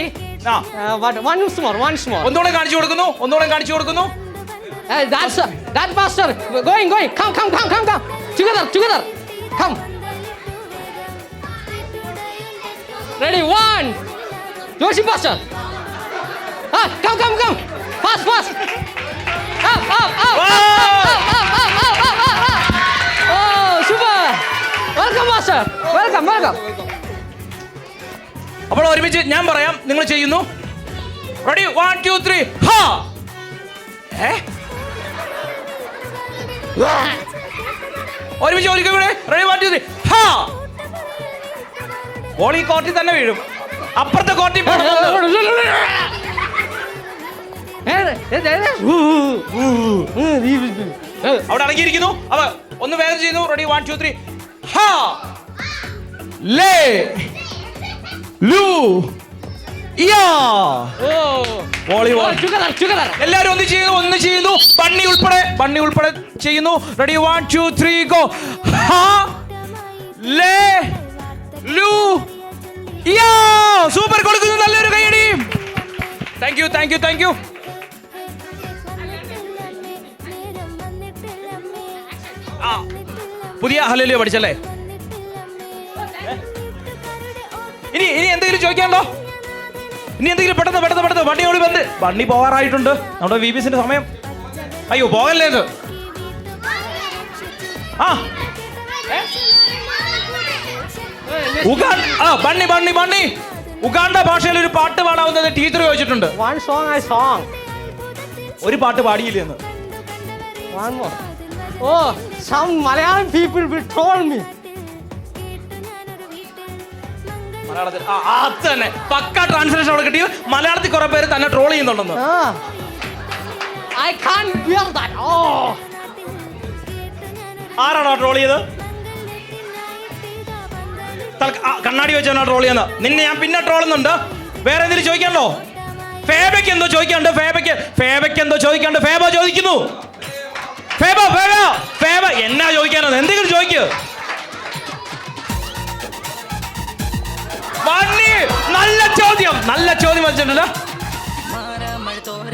C: But once more.
A: ഒന്നുകൂടെ കാണിച്ചു കൊടുക്കുന്നു.
C: That master. Going. Come. Together. Come. Ready? 1. Joshi master. Come. Fast. Up. Oh, super. Welcome master. Welcome.
A: അപ്പോൾ ഒരുമിച്ച് ഞാൻ പറയാം, നിങ്ങൾ ചെയ്യുന്നു. Ready 1 2 3 ഹാ. ഒരുമിച്ച് ഒരിക്കൽ റെഡി 1 2 3 ഹാ. ബോൾ ഈ കോർട്ടിൽ തന്നെ വീഴും. അപ്പുറത്തെ കോർട്ടിൽ അവിടെ അടങ്ങിയിരിക്കുന്നു. അവ ഒന്ന് വേഗം ചെയ്യുന്നു. Ready 1 2 3 hallelujah. Volleyball എല്ലാരും ഒന്ന് ചെയ്യുന്നു. ബണ്ണി ഉൾപ്പെടെ ചെയ്യുന്നു. Ready 1 2 3 go. ഹാ ലേ ലൂ സൂപ്പർ, കൊടുക്കുന്നു നല്ലൊരു കൈയടി. Thank you, thank you, thank you. പുതിയ ഹല്ലേലൂയ പഠിച്ചല്ലേ? ഇനി എന്തെങ്കിലും ചോദിക്കാനുണ്ടോ? ഇനി എന്തെങ്കിലും പെട്ടെന്ന് വണ്ടിയോട് വന്ന് വണ്ടി പോകാറായിട്ടുണ്ട്. നമ്മുടെ VBSന്റെ സമയം. അയ്യോ പോകല്ലേ ഇത്. ബണ്ണി ഉഗാണ്ട ഭാഷയിൽ ഒരു പാട്ട് പാടാവുന്നത് ടീച്ചർ ചോദിച്ചിട്ടുണ്ട്. ഒരു പാട്ട് പാടിയില്ലേ എന്ന്?
C: Some Malayalam people will troll me.
A: മലയാളത്തിൽ അത് തന്നെ പക്ക ട്രാൻസ്ലേഷൻ അവിടെ കിട്ടി. മലയാളത്തിൽ കുറെ പേര് തന്നെ ട്രോൾ ചെയ്യുന്നുണ്ടെന്ന്.
C: I can't bear that.
A: ആരാണോ ട്രോൾ ചെയ്ത്? കണ്ണാടി വെച്ചാണോ ട്രോൾ ചെയ്യുന്നത്? നിന്നെ ഞാൻ പിന്നെ ട്രോളുന്നുണ്ട്. വേറെ എന്തെങ്കിലും ചോദിക്കാണ്ടോ? ഫേബയ്ക്ക് എന്തോ ചോദിക്കാണ്ട്. ഫേബയ്ക്ക് എന്തോ ചോദിക്കാണ്ട്. ഫേബ ചോദിക്കുന്നു. ഫേബ എന്നാ ചോദിക്കാനോ? എന്തെങ്കിലും ചോദിക്ക്. നല്ല ചോദ്യം വെച്ചിട്ടുണ്ടല്ലോ.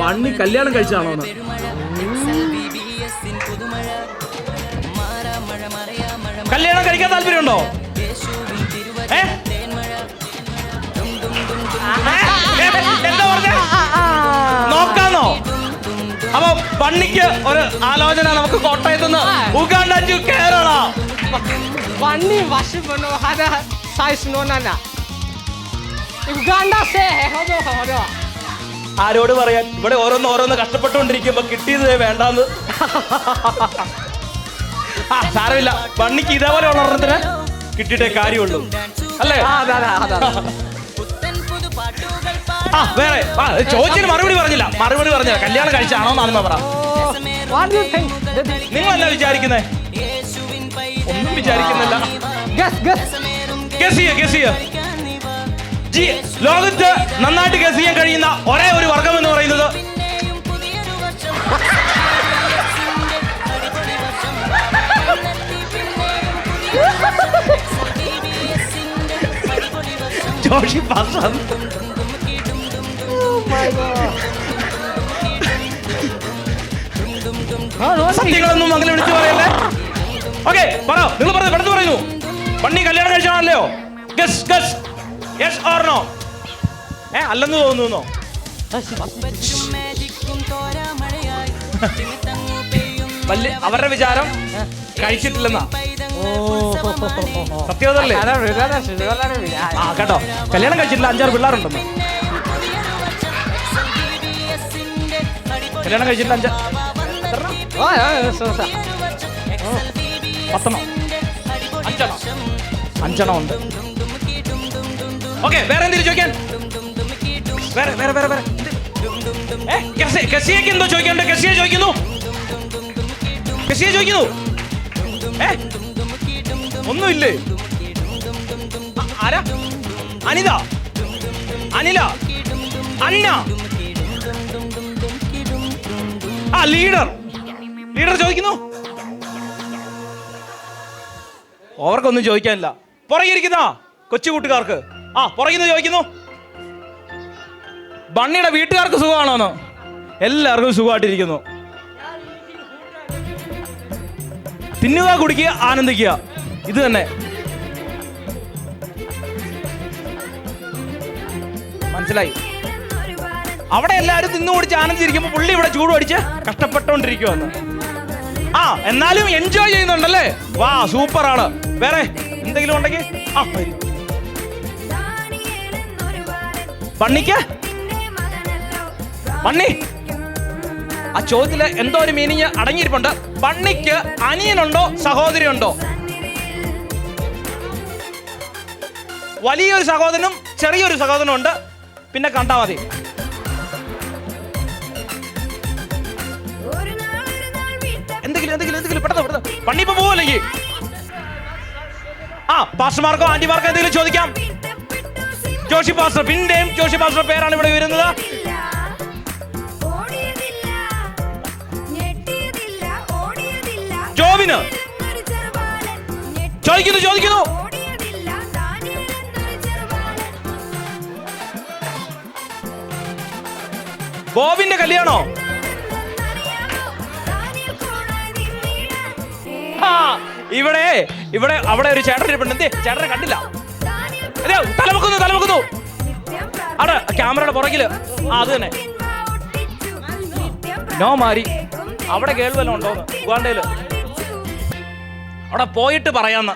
A: ബണ്ണി കല്യാണം കഴിച്ചാണോ? കല്യാണം കഴിക്കാൻ താല്പര്യമുണ്ടോ? എന്താ പറഞ്ഞ? നോക്കാന്നോ? അപ്പൊ ബണ്ണിക്ക് ഒരു ആലോചന. നമുക്ക് കോട്ടയത്ത് നിന്ന് Uganda to Kerala.
C: Bunny washibano hada size no nana. Uganda say hodo.
A: ആരോട് പറയാൻ? ഇവിടെ ഓരോന്ന് കഷ്ടപ്പെട്ടുകൊണ്ടിരിക്കുമ്പോ കിട്ടിയത് വേണ്ടാന്ന്. സാരമില്ല, ബണ്ണിക്ക് ഇതേപോലെ ഉള്ളതിന് കിട്ടിയിട്ടേ കാര്യമുള്ളൂ അല്ലേ? വേറെ ചോദിച്ചതിന് മറുപടി പറഞ്ഞില്ല. കല്യാണം കഴിച്ചാണോ എന്നാണെന്ന് പറ. നിങ്ങളല്ല വിചാരിക്കുന്നേ? ഒന്നും വിചാരിക്കുന്നില്ല. ലോകത്ത് നന്നായിട്ട് ഗസ് ചെയ്യാൻ കഴിയുന്ന ഒരേ ഒരു വർഗം എന്ന് പറയുന്നത് ജോഷി പാസ്റ്റർ. സത്യങ്ങളൊന്നും അങ്ങനെ വിളിച്ചു പറയല്ലേ. ഓക്കെ, നിങ്ങൾ പെട്ടെന്ന് പറയുന്നു. ബണ്ണി കല്യാണം കഴിച്ചാണല്ലോ? Yes or no? അല്ലെന്ന് തോന്നുന്നു. അവരുടെ വിചാരം കഴിച്ചിട്ടില്ലെന്നാ. സത്യമല്ലേ? കേട്ടോ, കല്യാണം കഴിച്ചിട്ടില്ല. 5-6 പിള്ളേരുണ്ടെന്ന്. കല്യാണം കഴിച്ചിട്ടില്ല. 5 ഉണ്ട്. ഓക്കെ, വേറെ എന്തെങ്കിലും ചോദിക്കാൻ? വേറെ കസിയക്ക് എന്തോ ചോദിക്കാണ്ട്. കസിയ ചോദിക്കുന്നു. ഒന്നുമില്ലേ? ആരാ? അനില, അന്ന. ലീഡർ ചോദിക്കുന്നു. അവർക്കൊന്നും ചോദിക്കാനില്ല. പുറകിരിക്കുന്ന കൊച്ചു കൂട്ടുകാർക്ക് പുറകിന്ന് ചോദിക്കുന്നു. ബണ്ണിയുടെ വീട്ടുകാർക്ക് സുഖമാണോന്ന്? എല്ലാവർക്കും സുഖമായിട്ടിരിക്കുന്നു. തിന്നുക, കുടിക്കുക, ആനന്ദിക്കുക. ഇത് തന്നെ. മനസ്സിലായി? അവിടെ എല്ലാവരും തിന്നു കുടിച്ച് ആനന്ദിച്ചിരിക്കുമ്പോൾ പുള്ളി ഇവിടെ ചൂട് അടിച്ച് കഷ്ടപ്പെട്ടുകൊണ്ടിരിക്കുവന്ന്. എന്നാലും എൻജോയ് ചെയ്യുന്നുണ്ടല്ലേ? വാ, സൂപ്പറാണ്. വേറെ എന്തെങ്കിലും ഉണ്ടെങ്കിൽ ബണ്ണിക്ക് ആ ചോദ്യത്തില് എന്തോ ഒരു മീനിങ് അടങ്ങിയിരിപ്പുണ്ട്. ബണ്ണിക്ക് അനിയനുണ്ടോ സഹോദരി ഉണ്ടോ? വലിയൊരു സഹോദരനും ചെറിയൊരു സഹോദരനും ഉണ്ട്. പിന്നെ കണ്ടാ മതി. എന്തെങ്കിലും പെട്ടെന്ന്. പണ്ണിപ്പോ പോവല്ലെങ്കിൽ പാസ്റ്റർമാർക്കോ ആന്റിമാർക്കോ എന്തെങ്കിലും ചോദിക്കാം. ജോഷി പാസ്റ്റർ, പിന്നെയും ജോഷി പാസ്റ്റർ പേരാണ് ഇവിടെ വരുന്നത്. ജോബിന് ചോദിക്കുന്നു. ബോബിന്റെ കല്യാണോ? ആ ഇവിടെ ഇവിടെ അവിടെ ഒരു ചേട്ടൻ ഇരിപ്പുണ്ട്. എന്തേ ചേട്ടനെ കണ്ടില്ല? തലമുക്കുന്നു അവിടെ ക്യാമറയുടെ പുറകില്. അത് തന്നെ. നോ മാരി അവിടെ കേൾവല്ലോ ഉണ്ടോന്ന് ഉഗാണ്ടയില്. അവിടെ പോയിട്ട് പറയാന്ന്.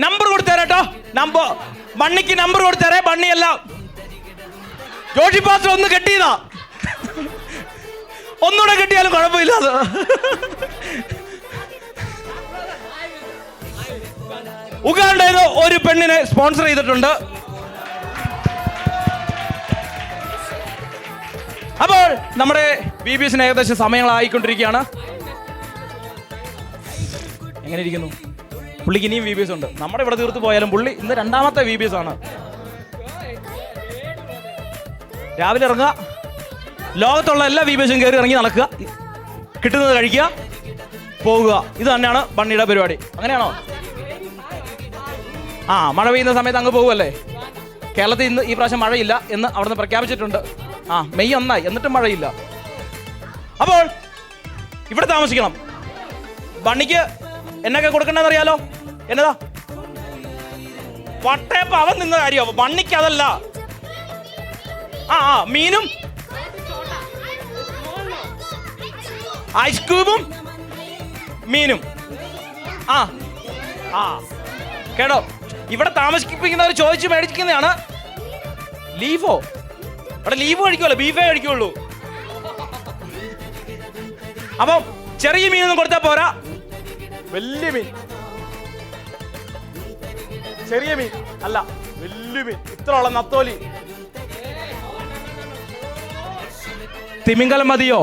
A: നമ്പർ കൊടുത്തേരട്ടോ. നമ്പർ ബണ്ണിക്ക് നമ്പർ കൊടുത്തേരെ. ബണ്ണിയല്ല ജോഷി പാസ്റ്റർ ഒന്ന് കെട്ടിയതാ. ഒന്നുകൂടെ കെട്ടിയാലും കുഴപ്പമില്ല. അത് ഉഗാണ്ടയിൽ ഒരു പെണ്ണിനെ സ്പോൺസർ ചെയ്തിട്ടുണ്ട്. അപ്പോൾ നമ്മുടെ BBSന് ഏകദേശം സമയങ്ങളായിക്കൊണ്ടിരിക്കുകയാണ്. എങ്ങനെ ഇരിക്കുന്നു? പുള്ളിക്ക് ഇനിയും VBS ഉണ്ട്. നമ്മുടെ ഇവിടെ തീർത്ത് പോയാലും പുള്ളി ഇന്ന് രണ്ടാമത്തെ VBS ആണ്. രാവിലെ ഇറങ്ങുക, ലോകത്തുള്ള എല്ലാ VBSും കയറി ഇറങ്ങി നടക്കുക, കിട്ടുന്നത് കഴിക്കുക, പോകുക. ഇത് തന്നെയാണ് ബണ്ണിയുടെ പരിപാടി. അങ്ങനെയാണോ? മഴ പെയ്യുന്ന സമയത്ത് അങ്ങ് പോകുമല്ലേ? കേരളത്തിൽ ഇന്ന് ഈ പ്രാവശ്യം മഴയില്ല എന്ന് അവിടുന്ന് പ്രഖ്യാപിച്ചിട്ടുണ്ട്. മെയ് 1 എന്നിട്ടും മഴയില്ല. അപ്പോൾ ഇവിടെ താമസിക്കണം. ബണ്ണിക്ക് എന്നൊക്കെ കൊടുക്കണ്ടെന്ന് അറിയാലോ? എന്നതാ? വട്ടയപ്പം അവൻ നിന്ന കാര്യമോ? ബണ്ണിക്ക് അതല്ല. മീനും ഐസ് ക്യൂബും മീനും. കേട്ടോ, ഇവിടെ താമസിപ്പിക്കുന്നവർ ചോദിച്ചു മേടിക്കുന്നതാണ്. ലീഫോ? അവിടെ ലീഫ് കഴിക്കുമല്ലോ, ബീഫേ കഴിക്കുള്ളൂ. അപ്പം ചെറിയ മീനൊന്നും കൊടുത്താൽ പോരാ, വലിയ മീൻ. ചെറിയ മീൻ അല്ല, വലിയ മീൻ. ഇത്രയുള്ള നത്തോലി. തിമിംഗലം മതിയോ?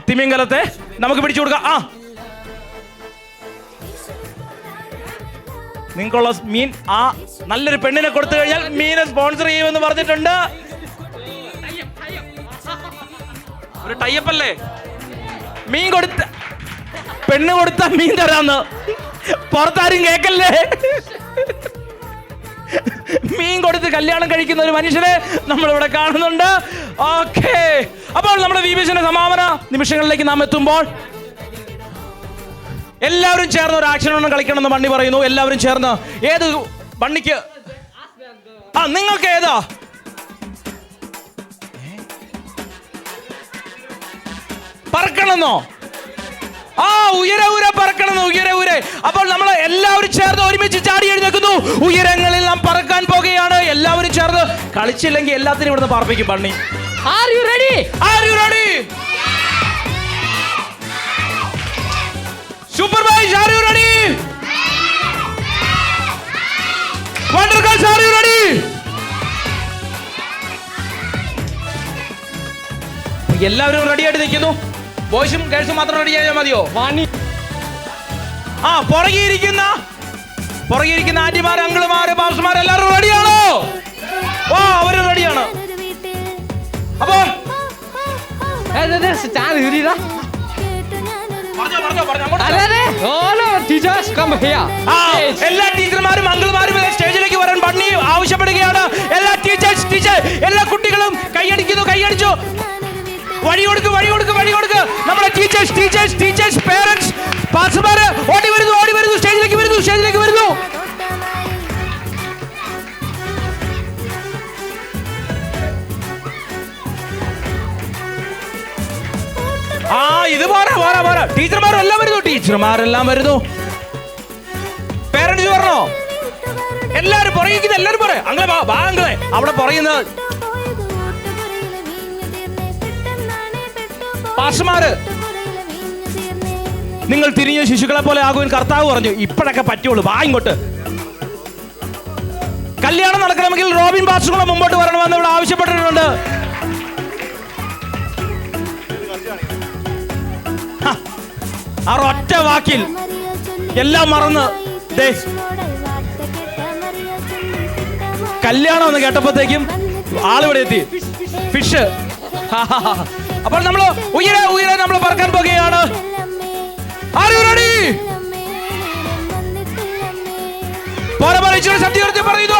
A: തിമിംഗലത്തെ നമുക്ക് പിടിച്ചു കൊടുക്കാം. നിങ്ങൾക്കുള്ള മീൻ നല്ലൊരു പെണ്ണിനെ കൊടുത്തു കഴിഞ്ഞാൽ മീനെ സ്പോൺസർ ചെയ്യുമെന്ന് പറഞ്ഞിട്ടുണ്ട്. ഒരു ടൈപ്പല്ലേ? മീൻ കൊടുത്ത പെണ്ണ് കൊടുത്ത മീൻ തരാന്ന് പുറത്താരും കേക്കല്ലേ? മീൻ കൊടുത്ത് കല്യാണം കഴിക്കുന്ന ഒരു മനുഷ്യനെ നമ്മളിവിടെ കാണുന്നുണ്ട്. ഓക്കെ, അപ്പോൾ നമ്മുടെ VBSന്റെ സമാപന നിമിഷങ്ങളിലേക്ക് നാം എത്തുമ്പോൾ എല്ലാവരും ചേർന്ന് ഒരു ആക്ഷൻ ഒന്നും കളിക്കണമെന്ന് ബണ്ണി പറയുന്നു. എല്ലാവരും ചേർന്ന് ഏത് ബണ്ണിക്ക് നിങ്ങൾക്ക് ഏതാ? പറക്കണമെന്നോ? ഉയരെ പറക്കണമെന്നോ? ഉയരെ. അപ്പോൾ നമ്മൾ എല്ലാവരും ചേർന്ന് ഒരുമിച്ച് ചാടി എഴുന്നേൽക്കുന്നു. ഉയരങ്ങളിൽ നാം പറക്കാൻ പോകുകയാണ്. എല്ലാവരും ചേർന്ന് കളിച്ചില്ലെങ്കിൽ എല്ലാത്തിനും ഇവിടുന്ന് പറപ്പിക്കും bunny. Are you ready? Super Boys, are you ready? Wonder Girls, are you ready? എല്ലാവരും റെഡി ആയിട്ട് നിൽക്കുന്നു. ബോയ്സും ഗേൾസും മാത്രം റെഡി ആയാൽ മതിയോ? പുറകിരിക്കുന്ന ആന്റിമാര്, അങ്കിളുമാര്, ബാബ്സുമാര് എല്ലാവരും റെഡിയാണോ? അവരും റെഡിയാണ്. അപ്പോ എല്ലാ ടീച്ചർമാരും അങ്കിൾമാരും സ്റ്റേജിലേക്ക് വരാൻ ബണ്ണി ആവശ്യപ്പെടുകയാണ്. എല്ലാ കുട്ടികളും കൈയടിച്ചു. വഴി കൊടുക്ക്. നമ്മുടെ ടീച്ചേഴ്സ് പേരൻസ് പാസ്മാര് ഓടി വരുന്നു. സ്റ്റേജിലേക്ക് വരുന്നു. ഇത് പോരാ. ടീച്ചർമാരെല്ലാം വരുന്നു. പേരൻസ് പറഞ്ഞോ? എല്ലാരും പുറകിരിക്കുന്നത് എല്ലാരും പറയാം. അങ്ങനെ അവിടെ പറയുന്നത് പാസ്റ്റർമാര്, നിങ്ങൾ തിരിഞ്ഞ ശിശുക്കളെ പോലെ ആകുവാൻ കർത്താവ് പറഞ്ഞു. ഇപ്പോഴൊക്കെ പറ്റുള്ളൂ. ഇങ്ങോട്ട്. കല്യാണം നടക്കണമെങ്കിൽ റോബിൻ പാസ്റ്റർ മുമ്പോട്ട് വരണമെന്ന് ഇവിടെ ആവശ്യപ്പെട്ടിട്ടുണ്ട്. ഒറ്റ വാക്കിൽ എല്ലാം മറന്ന് കല്യാണം എന്ന് കേട്ടപ്പോഴത്തേക്കും ആളിവിടെ എത്തി. ഫിഷ്. അപ്പോൾ നമ്മൾ ഉയരെ നമ്മൾ പറക്കാൻ പോകുകയാണ്. സത്യം പറയുന്നു.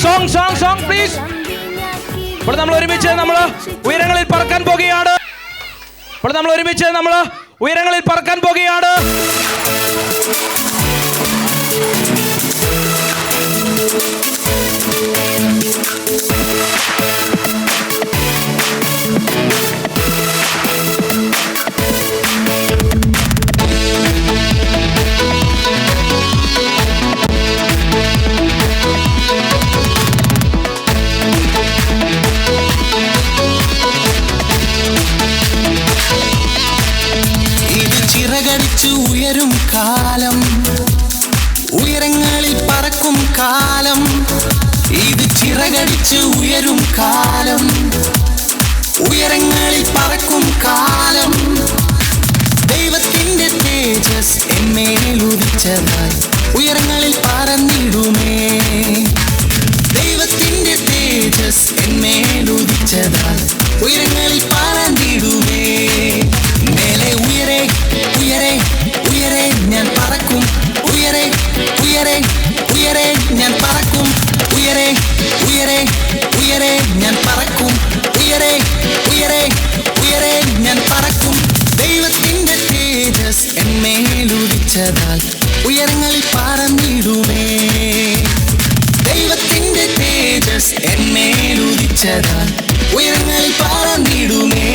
A: Song please. ഇപ്പോൾ നമ്മൾ ഒരുമിച്ച് ഉയരങ്ങളിൽ പറക്കാൻ പോകുകയാണ്.
B: ചിറകടിച്ചു ഉയരും കാലം, ഉയരങ്ങളിൽ പറക്കും കാലം. ഇത് ചിറകടിച്ചു ഉയരും കാലം, ഉയരങ്ങളിൽ പറക്കും കാലം. ദൈവത്തിന്റെ തേജസ് എന്നേലുദിച്ചതായി ഉയരങ്ങളിൽ പറന്നിടുമേ. ദൈവത്തിന്റെ തേജസ് എന്നേലുദിച്ചതായി ഉയരങ്ങളിൽ പറന്നിടുമേ. മേലെ ഉയരെ ഉയരെ ഉയരെ ഞാൻ പറക്കും. ഉയരെ ഉയരെ ഉയരെ ഞാൻ പറക്കും. ഉയരെ ഉയരെ ഉയരെ ഞാൻ പറക്കും. ഉയരെ ഉയരെ ഉയരെ ഞാൻ പറക്കും. ദൈവത്തിന്റെ തേജസ് എന്നേലുദിച്ചതാൽ ഉയരങ്ങളിൽ പറന്നിടുമേ. ദൈവത്തിന്റെ തേജസ് എന്നേലുദിച്ചതാൽ ഉയരങ്ങളിൽ പറന്നിടുമേ.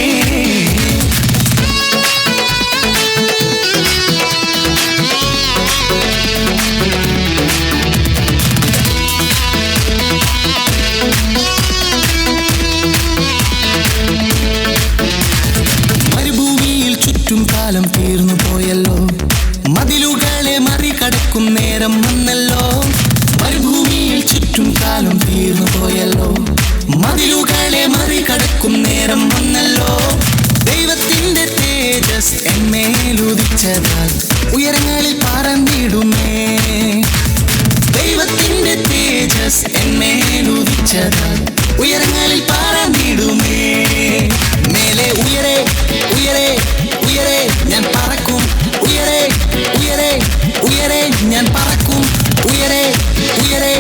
B: മരുഭൂമിയിൽ ചുറ്റും കാലം തീർന്നു പോയല്ലോ, മതിലുകളെ മറികടക്കും നേരം വന്നല്ലോ. മരുഭൂമിയിൽ ചുറ്റും കാലം തീർന്നു പോയല്ലോ, മതിലുകളെ മറികടക്കും നേരം വന്നല്ലോ. ദൈവത്തിന്റെ തേജസ് എന്നേലുദിച്ചതാൽ ഉയരങ്ങളിൽ പറന്നിടുമേ. ദൈവത്തിന്റെ തേജസ് എന്നേലുദിച്ചതാൽ ഉയരങ്ങളിൽ പറന്നിടുമേ. മേലെ ഉയരെ ഉയരെ ഉയരെ ഞാൻ പറക്കും. ഉയരെ ഉയരെ ഉയരെ ഞാൻ പറക്കും. ഉയരെ ഉയരെ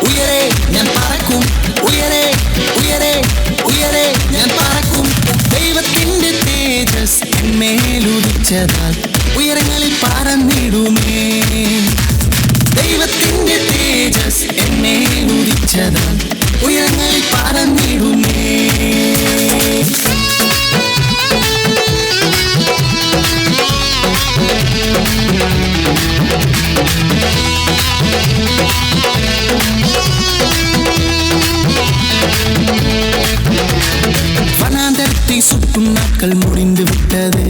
B: ഉയരെ ഞാൻ പറക്കും. ഉയരെ ഉയരെ ഉയരെ ഞാൻ പറക്കും. ദൈവത്തിന്റെ തേജസ് എന്നേലുദിച്ചതാൽ ഉയരങ്ങളിൽ പറന്നിടുമേ. ദൈവത്തിന്റെ തേജസ് എന്നേലുദിച്ചതാൽ ഉയരങ്ങളിൽ പറന്നിടുമേ. வனாந்தரத்தை சுற்றும் நாட்கள் முடிந்து விட்டது,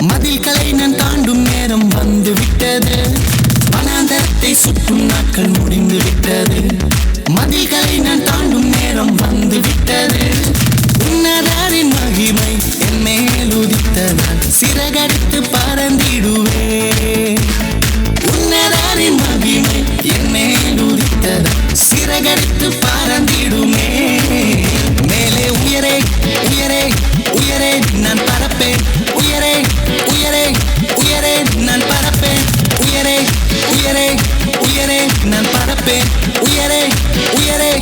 B: மதில்களை நான் தாண்டும் நேரம் வந்து விட்டது. வனாந்தரத்தை சுற்றும் நாட்கள் முடிந்து விட்டது, மதில்களை நான் தாண்டும் நேரம் வந்து விட்டது. உன்னதாரின் மகிமை என் மேலுதித்ததால் சிறகடித்து பறந்திடுவே. உன்னதாரின் மகிமை என் மேலுதித்ததால் சிறகடித்து பறந்திடுமே. மேலே உயரே உயரே உயரே நான் பறப்பேன். உயரே உயரே உயரே நான் பறப்பேன். உயரே உயரே உயரே நான் பறப்பேன். உயரே உயரே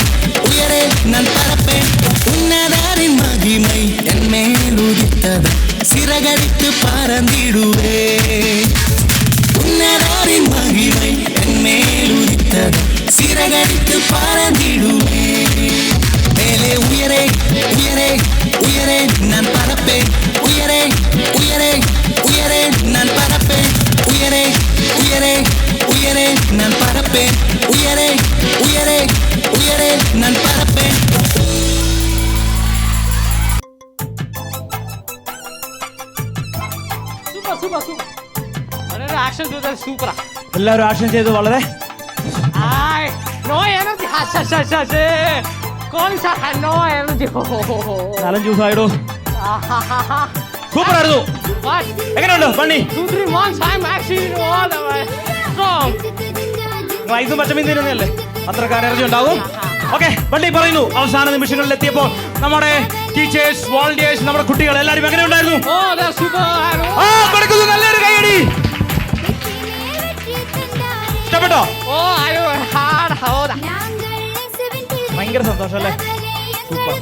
B: உயரே நான் பறப்பேன். உன்னதாரின் மகிமை என் மேலுதித்ததால் சிறகடித்து பறந்திடுவே. உன்னதாரின் மகிமை என் மேலுதித்ததால் சிறகடித்து பறந்திடுவே. மேலே உயரே உயரே உயரே நான் பறப்பேன். உயரே உயரே உயரே நான் பறப்பேன். உயரே உயரே உயரே நான் பறப்பேன். உயரே உயரே உயரே நான் பறப்பேன்.
A: എല്ലാവരും ആക്ഷൻ ചെയ്ത് വളരെ നാലഞ്ച് ദിവസമായിടോ. സൂപ്പർ ആയിരുന്നു. എങ്ങനെയുണ്ട് പണി? റൈസും പച്ചമീൻ തീരുന്നതല്ലേ, അത്രക്കാർ എനർജി ഉണ്ടാകും. ഓക്കെ, വണ്ടി പറയുന്നു അവസാന നിമിഷങ്ങളിൽ എത്തിയപ്പോൾ നമ്മുടെ ടീച്ചേഴ്സ്, വോളണ്ടിയേഴ്സ്, നമ്മുടെ കുട്ടികൾ എല്ലാവരും എങ്ങനെ ഉണ്ടായിരുന്നു? നല്ലൊരു കൈയടി. ഇഷ്ടപ്പെട്ടോ? ഭയങ്കര സന്തോഷം അല്ലേ? സൂപ്പർ.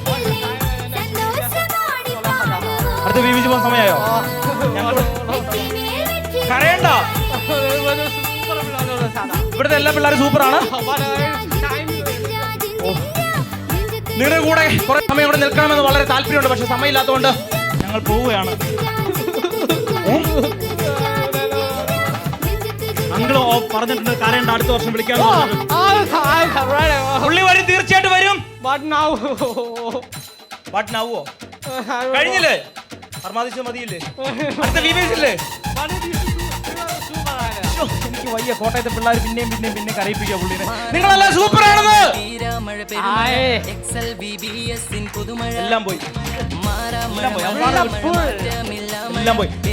A: അടുത്ത BBC പോകാൻ സമയമായോ? കരയണ്ട, ഇവിടുത്തെ എല്ലാ പിള്ളേരും സൂപ്പറാണ്. നിങ്ങളുടെ കൂടെ കുറെ സമയം ഇവിടെ നിൽക്കണമെന്ന് വളരെ താല്പര്യമുണ്ട്, പക്ഷെ സമയമില്ലാത്തതുകൊണ്ട് ഞങ്ങൾ പോവുകയാണ്. അങ്കിള് പറഞ്ഞിട്ടുണ്ട് കരയണ്ട, അടുത്ത വർഷം വിളിക്കാൻ. പുള്ളി വരും, തീർച്ചയായിട്ടും വരും. ബട്ട് നൗവോ കഴിഞ്ഞില്ലേ? അർമാദിച്ചത് മതിയില്ലേ? അടുത്ത BBC ഇല്ലേ? എനിക്ക് വയ്യ, കോട്ടയത്തെ പിള്ളേർ പിന്നെ കരയിപ്പിക്കുക പുള്ളിനെ. നിങ്ങളെല്ലാം സൂപ്പർ ആണെന്ന്. എല്ലാം പോയി.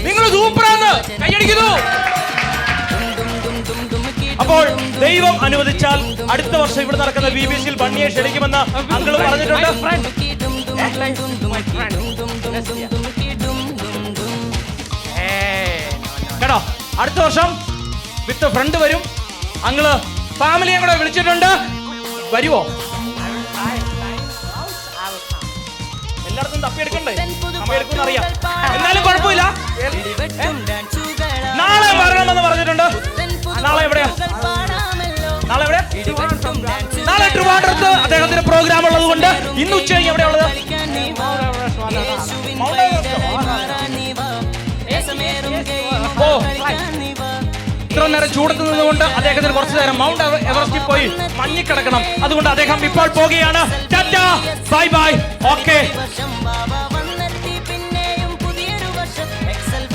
A: നിങ്ങൾ സൂപ്പറാണ്, കൈയടിക്കുന്നു. അപ്പോൾ ദൈവം അനുവദിച്ചാൽ അടുത്ത വർഷം ഇവിടെ നടക്കുന്ന BBCയിൽ ബണ്ണിയെ ക്ഷണിക്കുമെന്ന് അങ്കിള് പറഞ്ഞിട്ടുണ്ട്. കേട്ടോ, അടുത്ത വർഷം വിത്ത് ഫ്രണ്ട് വരും. അങ്കിള് ഫാമിലിയെ കൂടെ വിളിച്ചിട്ടുണ്ട്. വരുവോ? എല്ലായിടത്തും തപ്പിയെടുക്കണ്ടേ? അമ്മയെടുക്കും അറിയാം, എന്നാലും കുഴപ്പമില്ല. നാളെ വരണമെന്ന് പറഞ്ഞിട്ടുണ്ട്. നാളെ എവിടെയാ? നാളെ ട്രിവാൻഡ്രത്ത് അദ്ദേഹത്തിന് പ്രോഗ്രാം ഉള്ളത് കൊണ്ട് ഇന്ന് ഉച്ചയ്ക്ക് എവിടെയാ ഉള്ളത്? ഓ, ഇത്ര നേരം ചൂടത്ത് നിന്നുകൊണ്ട് അദ്ദേഹത്തിന് കുറച്ചു നേരം മൗണ്ട് എവറസ്റ്റിൽ പോയി മഞ്ഞിക്കിടക്കണം. അതുകൊണ്ട് അദ്ദേഹം ഇപ്പോൾ പോകുകയാണ്. Tata, bye bye, okay.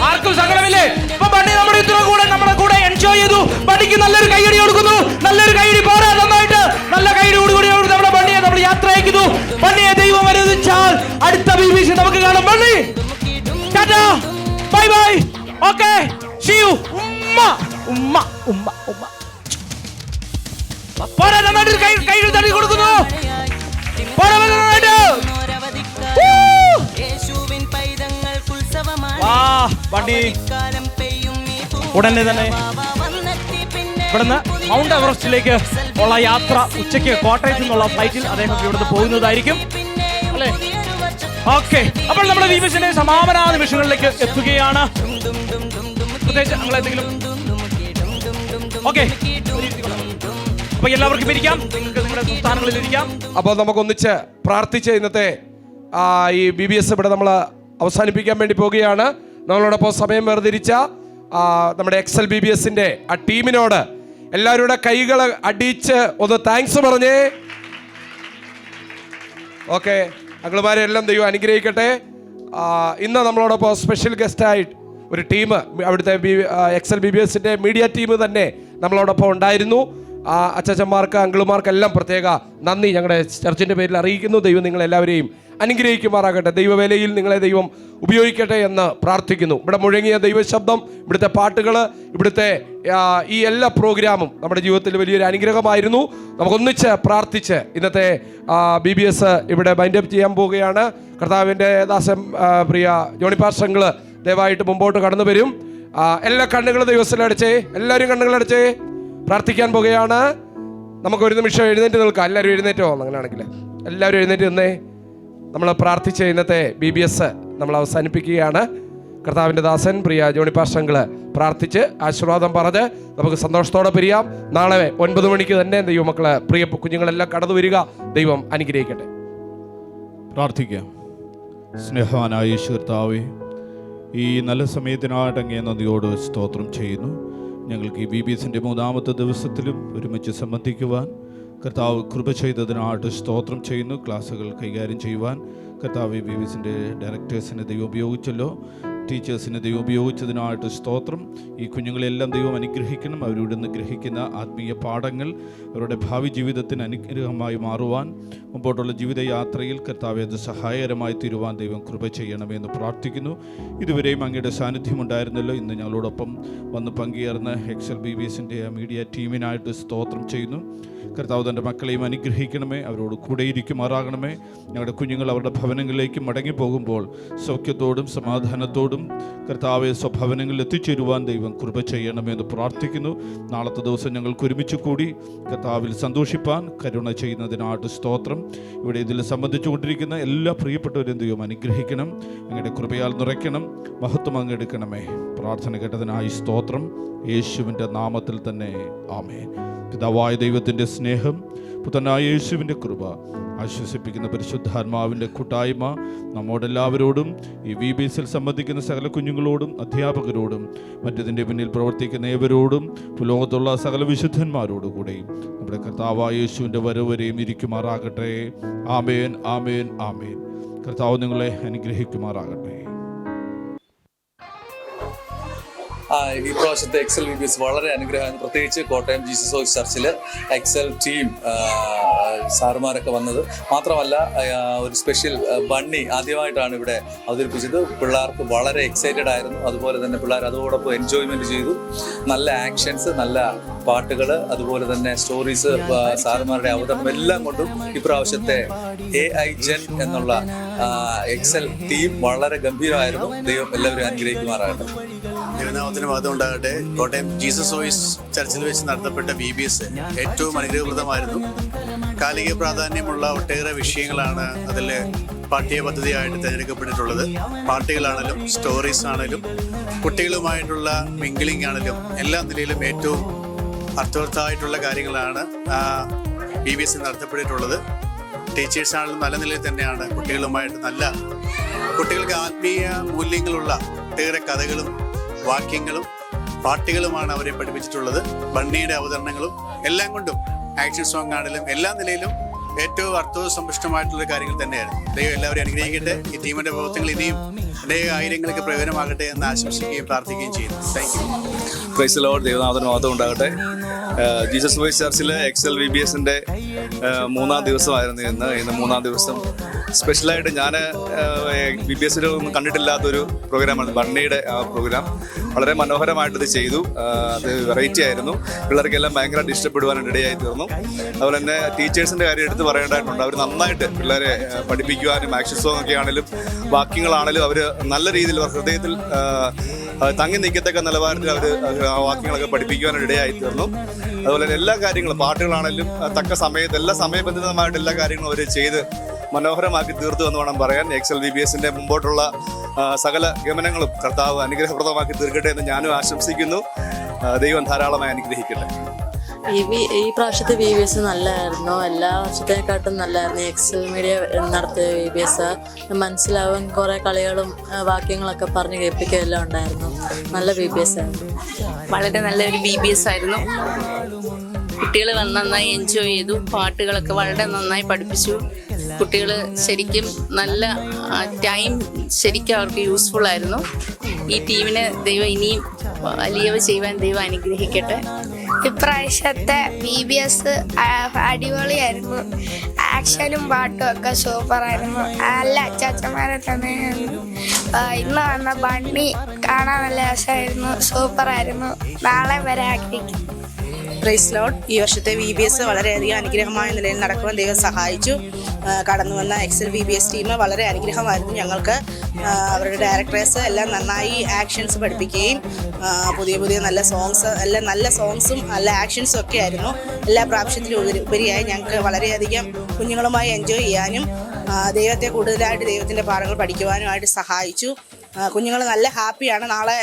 A: ആർക്കും സങ്കടമില്ലേ? ഇപ്പൊ ബണ്ണി നമ്മുടെ കൂടെ എൻജോയ് ചെയ്തു. ബണ്ണിക്ക് നല്ലൊരു കൈയടി കൊടുക്കുന്നു. നല്ലൊരു കൈയടി പോരാ, നന്നായിട്ട് നല്ല കൈയടി കൂടി നമ്മുടെ ബണ്ണിയെ നമ്മൾ യാത്ര അയക്കുന്നു. ബണ്ണിയെ ദൈവം അനുവദിച്ചാൽ അടുത്ത BBC നമുക്ക് കാണാം. Bunny tata, bye bye, okay, see you. ഉമ്മ പോരാ, നന്നായിട്ട് കൈയടി തട്ടി കൊടുക്കുന്നു. പോരാ, നന്നായിട്ട്. ഉടനെ തന്നെ ഇവിടുന്ന് മൗണ്ട് എവറസ്റ്റിലേക്ക് ഉള്ള യാത്ര ഉച്ചയ്ക്ക് കോട്ടയത്ത് നിന്നുള്ള ഫ്ലൈറ്റിൽ അദ്ദേഹം ഇവിടുന്ന് പോകുന്നതായിരിക്കും അല്ലേ? ഓക്കെ, അപ്പോൾ നമ്മുടെ BBCയുടെ സമാപന നിമിഷങ്ങളിലേക്ക് എത്തുകയാണ്. പ്രത്യേകിച്ച് നിങ്ങൾ എന്തെങ്കിലും ഓക്കെ, അപ്പൊ എല്ലാവർക്കും ഇരിക്കാം, നിങ്ങൾക്ക് നിങ്ങളുടെ സ്ഥാനങ്ങളിൽ ഇരിക്കാം.
F: അപ്പോൾ നമുക്കൊന്നിച്ച് പ്രാർത്ഥിച്ച് ഇന്നത്തെ ഈ BBS ഇവിടെ നമ്മൾ അവസാനിപ്പിക്കാൻ വേണ്ടി പോവുകയാണ്. നമ്മളോടൊപ്പം സമയം വേർതിരിച്ച നമ്മുടെ XL BBSന്റെ ആ ടീമിനോട് എല്ലാവരുടെ കൈകൾ അടിച്ച് ഒന്ന് താങ്ക്സ് പറഞ്ഞേ. ഓക്കെ, അങ്കിളുമാരെ എല്ലാം ദൈവം അനുഗ്രഹിക്കട്ടെ. ഇന്ന് നമ്മളോടൊപ്പം സ്പെഷ്യൽ ഗസ്റ്റായിട്ട് ഒരു ടീം, അവിടുത്തെ XL BBSന്റെ മീഡിയ ടീം തന്നെ നമ്മളോടൊപ്പം ഉണ്ടായിരുന്നു. അച്ചാച്ചന്മാർക്ക് അങ്കിളുമാർക്കെല്ലാം പ്രത്യേക നന്ദി ഞങ്ങളുടെ ചർച്ചിൻ്റെ പേരിൽ അറിയിക്കുന്നു. ദൈവം നിങ്ങളെല്ലാവരെയും അനുഗ്രഹിക്കുമാറാകട്ടെ. ദൈവവേലയിൽ നിങ്ങളെ ദൈവം ഉപയോഗിക്കട്ടെ എന്ന് പ്രാർത്ഥിക്കുന്നു. ഇവിടെ മുഴങ്ങിയ ദൈവശബ്ദം, ഇവിടുത്തെ പാട്ടുകൾ, ഇവിടുത്തെ ഈ എല്ലാ പ്രോഗ്രാമും നമ്മുടെ ജീവിതത്തിൽ വലിയൊരു അനുഗ്രഹമായിരുന്നു. നമുക്കൊന്നിച്ച് പ്രാർത്ഥിച്ച് ഇന്നത്തെ BBS ഇവിടെ ബൈൻഡപ്പ് ചെയ്യാൻ പോവുകയാണ്. കർത്താവിൻ്റെ ദാസൻ പ്രിയ ജോണി പാസ്റ്റർ ദയവായിട്ട് മുമ്പോട്ട് കടന്നു വരും. എല്ലാ കണ്ണുകളും ദൈവത്തിലടച്ചേ, എല്ലാവരും കണ്ണുകളടച്ചേ. പ്രാർത്ഥിക്കാൻ പോകുകയാണ്. നമുക്ക് ഒരു നിമിഷം എഴുന്നേറ്റ് നിൽക്കാം. എല്ലാവരും എഴുന്നേറ്റോ? അങ്ങനെയാണെങ്കിൽ എല്ലാവരും എഴുന്നേറ്റ് നിന്നേ. നമ്മൾ പ്രാർത്ഥിച്ച് ഇന്നത്തെ BBS നമ്മൾ അവസാനിപ്പിക്കുകയാണ്. കർത്താവിൻ്റെ ദാസൻ പ്രിയ ജോണി പാസ്റ്റർ പ്രാർത്ഥിച്ച് ആശീർവാദം പറഞ്ഞ് നമുക്ക് സന്തോഷത്തോടെ പിരിയാം. നാളെ 9 മണിക്ക് തന്നെ ദൈവമക്കള് പ്രിയ കുഞ്ഞുങ്ങളെല്ലാം കടന്നു വരിക. ദൈവം അനുഗ്രഹിക്കട്ടെ.
G: പ്രാർത്ഥിക്കാം. സ്നേഹവാനായ യേശു കർത്താവേ, ഈ നല്ല സമയത്തിനായിട്ട് അങ്ങേ നന്ദിയോട് സ്തോത്രം ചെയ്യുന്നു. ഞങ്ങൾക്ക് ഈ BBSന്റെ 3ാമത്തെ ദിവസത്തിലും ഒരുമിച്ച് സംബന്ധിക്കുവാൻ കർത്താവ് കൃപ ചെയ്തതിനായിട്ട് സ്തോത്രം ചെയ്യുന്നു. ക്ലാസ്സുകൾ കൈകാര്യം ചെയ്യുവാൻ കർത്താവ് BBSന്റെ ഡയറക്ടേഴ്സിനെ ദൈവം ഉപയോഗിച്ചല്ലോ. ടീച്ചേഴ്സിനെ ദൈവം ഉപയോഗിച്ചതിനായിട്ട് സ്തോത്രം. ഈ കുഞ്ഞുങ്ങളെല്ലാം ദൈവം അനുഗ്രഹിക്കണം. അവരുടെ നിന്ന് ഗ്രഹിക്കുന്ന ആത്മീയ പാഠങ്ങൾ അവരുടെ ഭാവി ജീവിതത്തിന് അനുഗ്രഹമായി മാറുവാൻ, മുമ്പോട്ടുള്ള ജീവിതയാത്രയിൽ കർത്താവെ അത് സഹായകരമായി തീരുവാൻ ദൈവം കൃപ ചെയ്യണമെന്ന് പ്രാർത്ഥിക്കുന്നു. ഇതുവരെയും അങ്ങയുടെ സാന്നിധ്യമുണ്ടായിരുന്നല്ലോ. ഇന്ന് ഞങ്ങളോടൊപ്പം വന്ന് പങ്കുചേർന്ന XL BBSന്റെ മീഡിയ ടീമിനായിട്ട് സ്തോത്രം ചെയ്യുന്നു. കർത്താവ് തൻ്റെ മക്കളെയും അനുഗ്രഹിക്കണമേ, അവരോട് കൂടെ ഇരിക്കുമാറാകണമേ. ഞങ്ങളുടെ കുഞ്ഞുങ്ങൾ അവരുടെ ഭവനങ്ങളിലേക്ക് മടങ്ങിപ്പോകുമ്പോൾ സൗഖ്യത്തോടും സമാധാനത്തോടും കുഞ്ഞുങ്ങളും കർത്താവെ സ്വഭവനങ്ങളിൽ എത്തിച്ചേരുവാൻ ദൈവം കൃപ ചെയ്യണമെന്ന് പ്രാർത്ഥിക്കുന്നു. നാളത്തെ ദിവസം ഞങ്ങൾക്ക് ഒരുമിച്ച് കൂടി കർത്താവിൽ സന്തോഷിപ്പാൻ കരുണ ചെയ്യുന്നതിനായിട്ട് സ്തോത്രം. ഇവിടെ ഇതിൽ സംബന്ധിച്ചുകൊണ്ടിരിക്കുന്ന എല്ലാ പ്രിയപ്പെട്ടവരും ദൈവം അനുഗ്രഹിക്കണം, അങ്ങയുടെ കൃപയാൽ നിറയ്ക്കണം, മഹത്വം അങ്ങെടുക്കണമേ. പ്രാർത്ഥന കേട്ടതിനായി സ്തോത്രം. യേശുവിൻ്റെ നാമത്തിൽ തന്നെ ആമേൻ. പിതാവായ ദൈവത്തിൻ്റെ സ്നേഹം, പുത്രനായ യേശുവിൻ്റെ കൃപ, ആശ്വസിപ്പിക്കുന്ന പരിശുദ്ധാത്മാവിൻ്റെ കൂട്ടായ്മ നമ്മോടെല്ലാവരോടും ഈ VBSൽ സംബന്ധിക്കുന്ന സകല കുഞ്ഞുങ്ങളോടും അധ്യാപകരോടും മറ്റതിൻ്റെ പിന്നിൽ പ്രവർത്തിക്കുന്ന ഏവരോടും ലോകത്തുള്ള സകല വിശുദ്ധന്മാരോടുകൂടെയും നമ്മുടെ കർത്താവായ യേശുവിൻ്റെ വരവരെയും ഇരിക്കുമാറാകട്ടെ. ആമേൻ, ആമേൻ, ആമേൻ. കർത്താവ് നിങ്ങളെ അനുഗ്രഹിക്കുമാറാകട്ടെ.
H: ഈ പ്രാവശ്യത്തെ എക്സൽ VBS വളരെ അനുഗ്രഹമാണ്. പ്രത്യേകിച്ച് കോട്ടയം ജീസസ് വോയിസ് ചർച്ചിൽ എക്സൽ ടീം സാറുമാരൊക്കെ വന്നത് മാത്രമല്ല, ഒരു സ്പെഷ്യൽ ബണ്ണി ആദ്യമായിട്ടാണ് ഇവിടെ അവതരിപ്പിച്ചത്. പിള്ളേർക്ക് വളരെ എക്സൈറ്റഡ് ആയിരുന്നു. അതുപോലെ തന്നെ പിള്ളേർ അതോടൊപ്പം എൻജോയ്മെൻറ്റ് ചെയ്തു. നല്ല ആക്ഷൻസ്, നല്ല പാട്ടുകൾ, അതുപോലെ തന്നെ സ്റ്റോറീസ്, സാറുമാരുടെ അവതരണം എല്ലാം കൊണ്ടും ഇപ്രാവശ്യത്തെ AI ജെൻ എന്നുള്ള എക്സൽ ടീം വളരെ ഗംഭീരമായിരുന്നു. ദൈവം എല്ലാവരും അനുഗ്രഹിക്കുമാറാകട്ടെ.
I: ദൈവനാമത്തിന് മഹത്വം ഉണ്ടാകട്ടെ. കോട്ടയം ജീസസ് വോയിസ് ചർച്ചിൽ വെച്ച് നടത്തപ്പെട്ട VBS ഏറ്റവും അനുഗ്രഹപ്രദമായിരുന്നു. കാലിക പ്രാധാന്യമുള്ള ഒട്ടേറെ വിഷയങ്ങളാണ് അതിൽ പാഠ്യ പദ്ധതിയായിട്ട് തിരഞ്ഞെടുക്കപ്പെട്ടിട്ടുള്ളത്. പാട്ടുകളാണെങ്കിലും സ്റ്റോറീസ് ആണെങ്കിലും കുട്ടികളുമായിട്ടുള്ള മിംഗ്ലിംഗ് ആണെങ്കിലും എല്ലാ നിലയിലും ഏറ്റവും അർത്ഥവത്തായിട്ടുള്ള കാര്യങ്ങളാണ് VBS നടത്തപ്പെട്ടിട്ടുള്ളത്. ടീച്ചേഴ്സ് ആണെങ്കിലും നല്ല നിലയിൽ തന്നെയാണ് കുട്ടികളുമായിട്ട് കുട്ടികൾക്ക് ആത്മീയ മൂല്യങ്ങളുള്ള ഒട്ടേറെ കഥകളും വാക്യങ്ങളും പാട്ടുകളുമാണ് അവരെ പഠിപ്പിച്ചിട്ടുള്ളത്. ബണ്ണിയുടെ അവതരണങ്ങളും എല്ലാം കൊണ്ടും ആക്ഷൻ സോങ് ആണെങ്കിലും എല്ലാ നിലയിലും ഏറ്റവും അർത്ഥവും സമ്പുഷ്ടമായിട്ടുള്ള കാര്യങ്ങൾ തന്നെയായിരുന്നു. ദൈവം എല്ലാവരെയും അനുഗ്രഹിക്കട്ടെ. ഈ ടീമിന്റെ പ്രവർത്തനങ്ങൾ ഇനിയും ആയിരങ്ങൾക്ക് പ്രയോജനമാകട്ടെ എന്ന് ആശംസിക്കുകയും പ്രാർത്ഥിക്കുകയും ചെയ്യുന്നു. Thank you.
H: Praise the Lord. ദൈവനാമത്തിന് മഹത്വം ഉണ്ടാകട്ടെ. ജീസസ് വോയിസ് ചർച്ചിലെ എക്സൽ VBSന്റെ 3-ാം ദിവസമായിരുന്നു ഇന്ന് 3-ാം ദിവസം. സ്പെഷ്യലായിട്ട് ഞാൻ VBSൽ ഒന്നും കണ്ടിട്ടില്ലാത്തൊരു പ്രോഗ്രാമാണ് ബണ്ണിയുടെ പ്രോഗ്രാം. വളരെ മനോഹരമായിട്ട് ഇത് ചെയ്തു. അത് വെറൈറ്റി ആയിരുന്നു. പിള്ളേർക്കെല്ലാം ഭയങ്കരമായിട്ട് ഇഷ്ടപ്പെടുവാനായിട്ട് ഇടയായി തീർന്നു. അതുപോലെ തന്നെ ടീച്ചേഴ്സിൻ്റെ കാര്യം എടുത്ത് പറയേണ്ടതായിട്ടുണ്ട്. അവർ നന്നായിട്ട് പിള്ളേരെ പഠിപ്പിക്കുവാനും ആക്ഷൻ സോങ് ഒക്കെ ആണെങ്കിലും വാക്യങ്ങളാണെങ്കിലും അവർ നല്ല രീതിയിൽ ഹൃദയത്തിൽ തങ്ങി നിൽക്കത്തക്ക നിലവാരത്തിൽ അവർ വാക്യങ്ങളൊക്കെ പഠിപ്പിക്കുവാനായിട്ട് ഇടയായി തീർന്നു. അതുപോലെ തന്നെ എല്ലാ കാര്യങ്ങളും പാട്ടുകളാണെങ്കിലും തക്ക സമയത്ത് എല്ലാ സമയബന്ധിതമായിട്ട് എല്ലാ കാര്യങ്ങളും അവർ ചെയ്ത് മനോഹരമാക്കി തീർത്തു എന്ന് വേണം പറയാൻ. എക്സൽ VBSന്റെ മുമ്പോട്ടുള്ള സകല ഗമനങ്ങളും കർത്താവ് അനുഗ്രഹപ്രദമാക്കി തീർക്കട്ടെ എന്ന് ഞാനും ആശംസിക്കുന്നു. ദൈവം ധാരാളമായി അനുഗ്രഹിക്കട്ടെ.
J: ഈ പ്രാവശ്യത്തെ VBS നല്ലതായിരുന്നു. എല്ലാ വർഷത്തേക്കാട്ടും നല്ലതായിരുന്നു. എക്സൽ മീഡിയ നടത്തിയ VBS മനസ്സിലാവാൻ കുറേ കളികളും വാക്യങ്ങളൊക്കെ പറഞ്ഞ് കേൾപ്പിക്കുക എല്ലാം ഉണ്ടായിരുന്നു. നല്ല VBS ആയിരുന്നു.
D: വളരെ നല്ലൊരു VBS ആയിരുന്നു. കുട്ടികൾ നന്നായി എൻജോയ് ചെയ്തു. പാട്ടുകളൊക്കെ വളരെ നന്നായി പഠിപ്പിച്ചു. കുട്ടികൾ ശരിക്കും നല്ല ടൈം ശരിക്കും അവർക്ക് യൂസ്ഫുൾ ആയിരുന്നു. ഈ ടീമിനെ ദൈവം ഇനിയും വലിയവ ചെയ്യുവാൻ ദൈവം അനുഗ്രഹിക്കട്ടെ.
K: ഇപ്രാവശ്യത്തെ VBS അടിപൊളിയായിരുന്നു. ആക്ഷനും പാട്ടും ഒക്കെ സൂപ്പറായിരുന്നു. നല്ല അച്ചാച്ചന്മാരെ തന്നെയായിരുന്നു. ഇന്ന് വന്ന ബണ്ണി കാണാൻ നല്ല രസമായിരുന്നു. സൂപ്പറായിരുന്നു. നാളെ വരെ ആഗ്രഹിക്കുന്നു.
L: Praise Lord. ഈ വർഷത്തെ VBS വളരെയധികം അനുഗ്രഹമായ നിലയിൽ നടക്കുവാൻ ദൈവം സഹായിച്ചു. കടന്നു വന്ന എക്സൽ VBS ടീം വളരെ അനുഗ്രഹമായിരുന്നു ഞങ്ങൾക്ക്. അവരുടെ ഡയറക്ടേഴ്സ് എല്ലാം നന്നായി ആക്ഷൻസ് പഠിപ്പിക്കുകയും പുതിയ നല്ല സോങ്സ് എല്ലാം നല്ല സോങ്സും നല്ല ആക്ഷൻസും ഒക്കെ ആയിരുന്നു. എല്ലാ പ്രാവശ്യത്തിലും ഉപരിയായി ഞങ്ങൾക്ക് വളരെയധികം കുഞ്ഞുങ്ങളുമായി എൻജോയ് ചെയ്യാനും ദൈവത്തെ കൂടുതലായിട്ട് ദൈവത്തിൻ്റെ പാഠങ്ങൾ പഠിക്കുവാനുമായിട്ട് സഹായിച്ചു. കുഞ്ഞുങ്ങൾ നല്ല ഹാപ്പിയാണ്. നാളെ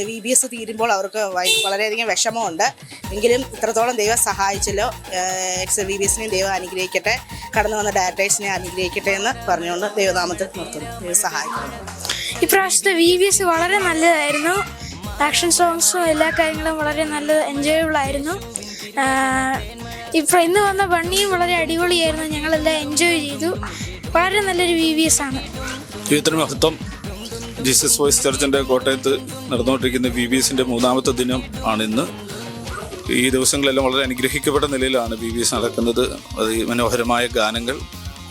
L: VBS തീരുമ്പോൾ അവർക്ക് വളരെയധികം വിഷമമുണ്ട്. എങ്കിലും ഇത്രത്തോളം ദൈവം സഹായിച്ചല്ലോ. എക്സൽ VBSനെയും ദൈവം അനുഗ്രഹിക്കട്ടെ. കടന്നു വന്ന ഡയറക്ടേഴ്സിനെ അനുഗ്രഹിക്കട്ടെ എന്ന് പറഞ്ഞുകൊണ്ട് ദൈവനാമത്തിൽ നിർത്തുന്നു. ദൈവം സഹായിക്കുന്നു.
K: ഇപ്രാവശ്യത്തെ VBS വളരെ നല്ലതായിരുന്നു. ആക്ഷൻ സോങ്സും എല്ലാ കാര്യങ്ങളും വളരെ നല്ല എൻജോയബിൾ ആയിരുന്നു. ഇന്ന് വന്ന ബണ്ണിയും വളരെ അടിപൊളിയായിരുന്നു. ഞങ്ങളെല്ലാം എൻജോയ് ചെയ്തു. വളരെ നല്ലൊരു VBS ആണ്.
M: ദൈവത്തിന് മഹത്വം. ജീസസ് വോയിസ് ചർച്ചിൻ്റെ കോട്ടയത്ത് നടന്നുകൊണ്ടിരിക്കുന്ന VBSന്റെ 3-ാമത്തെ ദിനം ആണിന്ന്. ഈ ദിവസങ്ങളെല്ലാം വളരെ അനുഗ്രഹിക്കപ്പെട്ട നിലയിലാണ് VBS നടക്കുന്നത്. മനോഹരമായ ഗാനങ്ങൾ,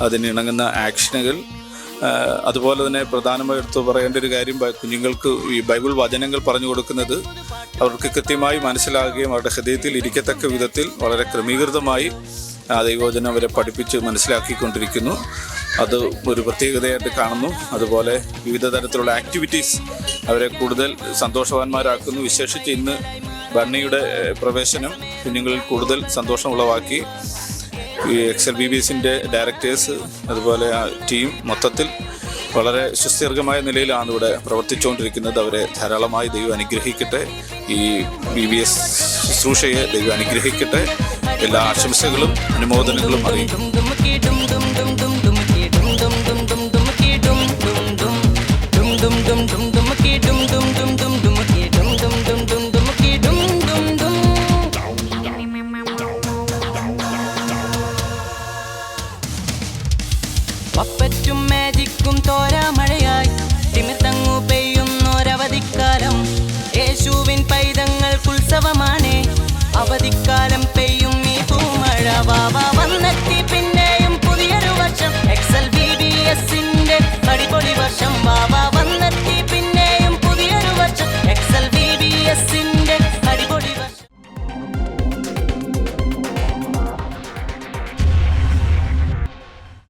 M: അതിനിണങ്ങുന്ന ആക്ഷനുകൾ, അതുപോലെ തന്നെ പ്രധാനമായി എടുത്ത് പറയേണ്ട ഒരു കാര്യം, കുഞ്ഞുങ്ങൾക്ക് ഈ ബൈബിൾ വചനങ്ങൾ പറഞ്ഞു കൊടുക്കുന്നത് അവർക്ക് കൃത്യമായി മനസ്സിലാകുകയും അവരുടെ ഹൃദയത്തിൽ ഇരിക്കത്തക്ക വിധത്തിൽ വളരെ ക്രമീകൃതമായി ദൈവവചനം അവരെ പഠിപ്പിച്ച് മനസ്സിലാക്കിക്കൊണ്ടിരിക്കുന്നു. അത് ഒരു പ്രത്യേകതയായിട്ട് കാണുന്നു. അതുപോലെ വിവിധ തരത്തിലുള്ള ആക്ടിവിറ്റീസ് അവരെ കൂടുതൽ സന്തോഷവാന്മാരാക്കുന്നു. വിശേഷിച്ച് ഇന്ന് ബണ്ണിയുടെ പ്രവേശനം കുഞ്ഞുങ്ങളിൽ കൂടുതൽ സന്തോഷമുളവാക്കി. ഈ XLBBSന്റെ ഡയറക്ടേഴ്സ് അതുപോലെ ആ ടീം മൊത്തത്തിൽ വളരെ സുസ്ഥിരമായ നിലയിലാണ് ഇവിടെ പ്രവർത്തിച്ചുകൊണ്ടിരിക്കുന്നത്. അവരെ ധാരാളമായി ദൈവം അനുഗ്രഹിക്കട്ടെ. ഈ BBS ശുശ്രൂഷയെ ദൈവം അനുഗ്രഹിക്കട്ടെ. എല്ലാ ആശംസകളും അനുമോദനങ്ങളും അറിയിക്കും.
B: പപ്പറ്റും മാജിക്കും തോരാമഴയായി തിമിർത്തങ്ങു പെയ്യുന്നൊരവധിക്കാലം. യേശുവിൻ പൈതങ്ങൾക്കുത്സവമാണ് അവധിക്കാലം.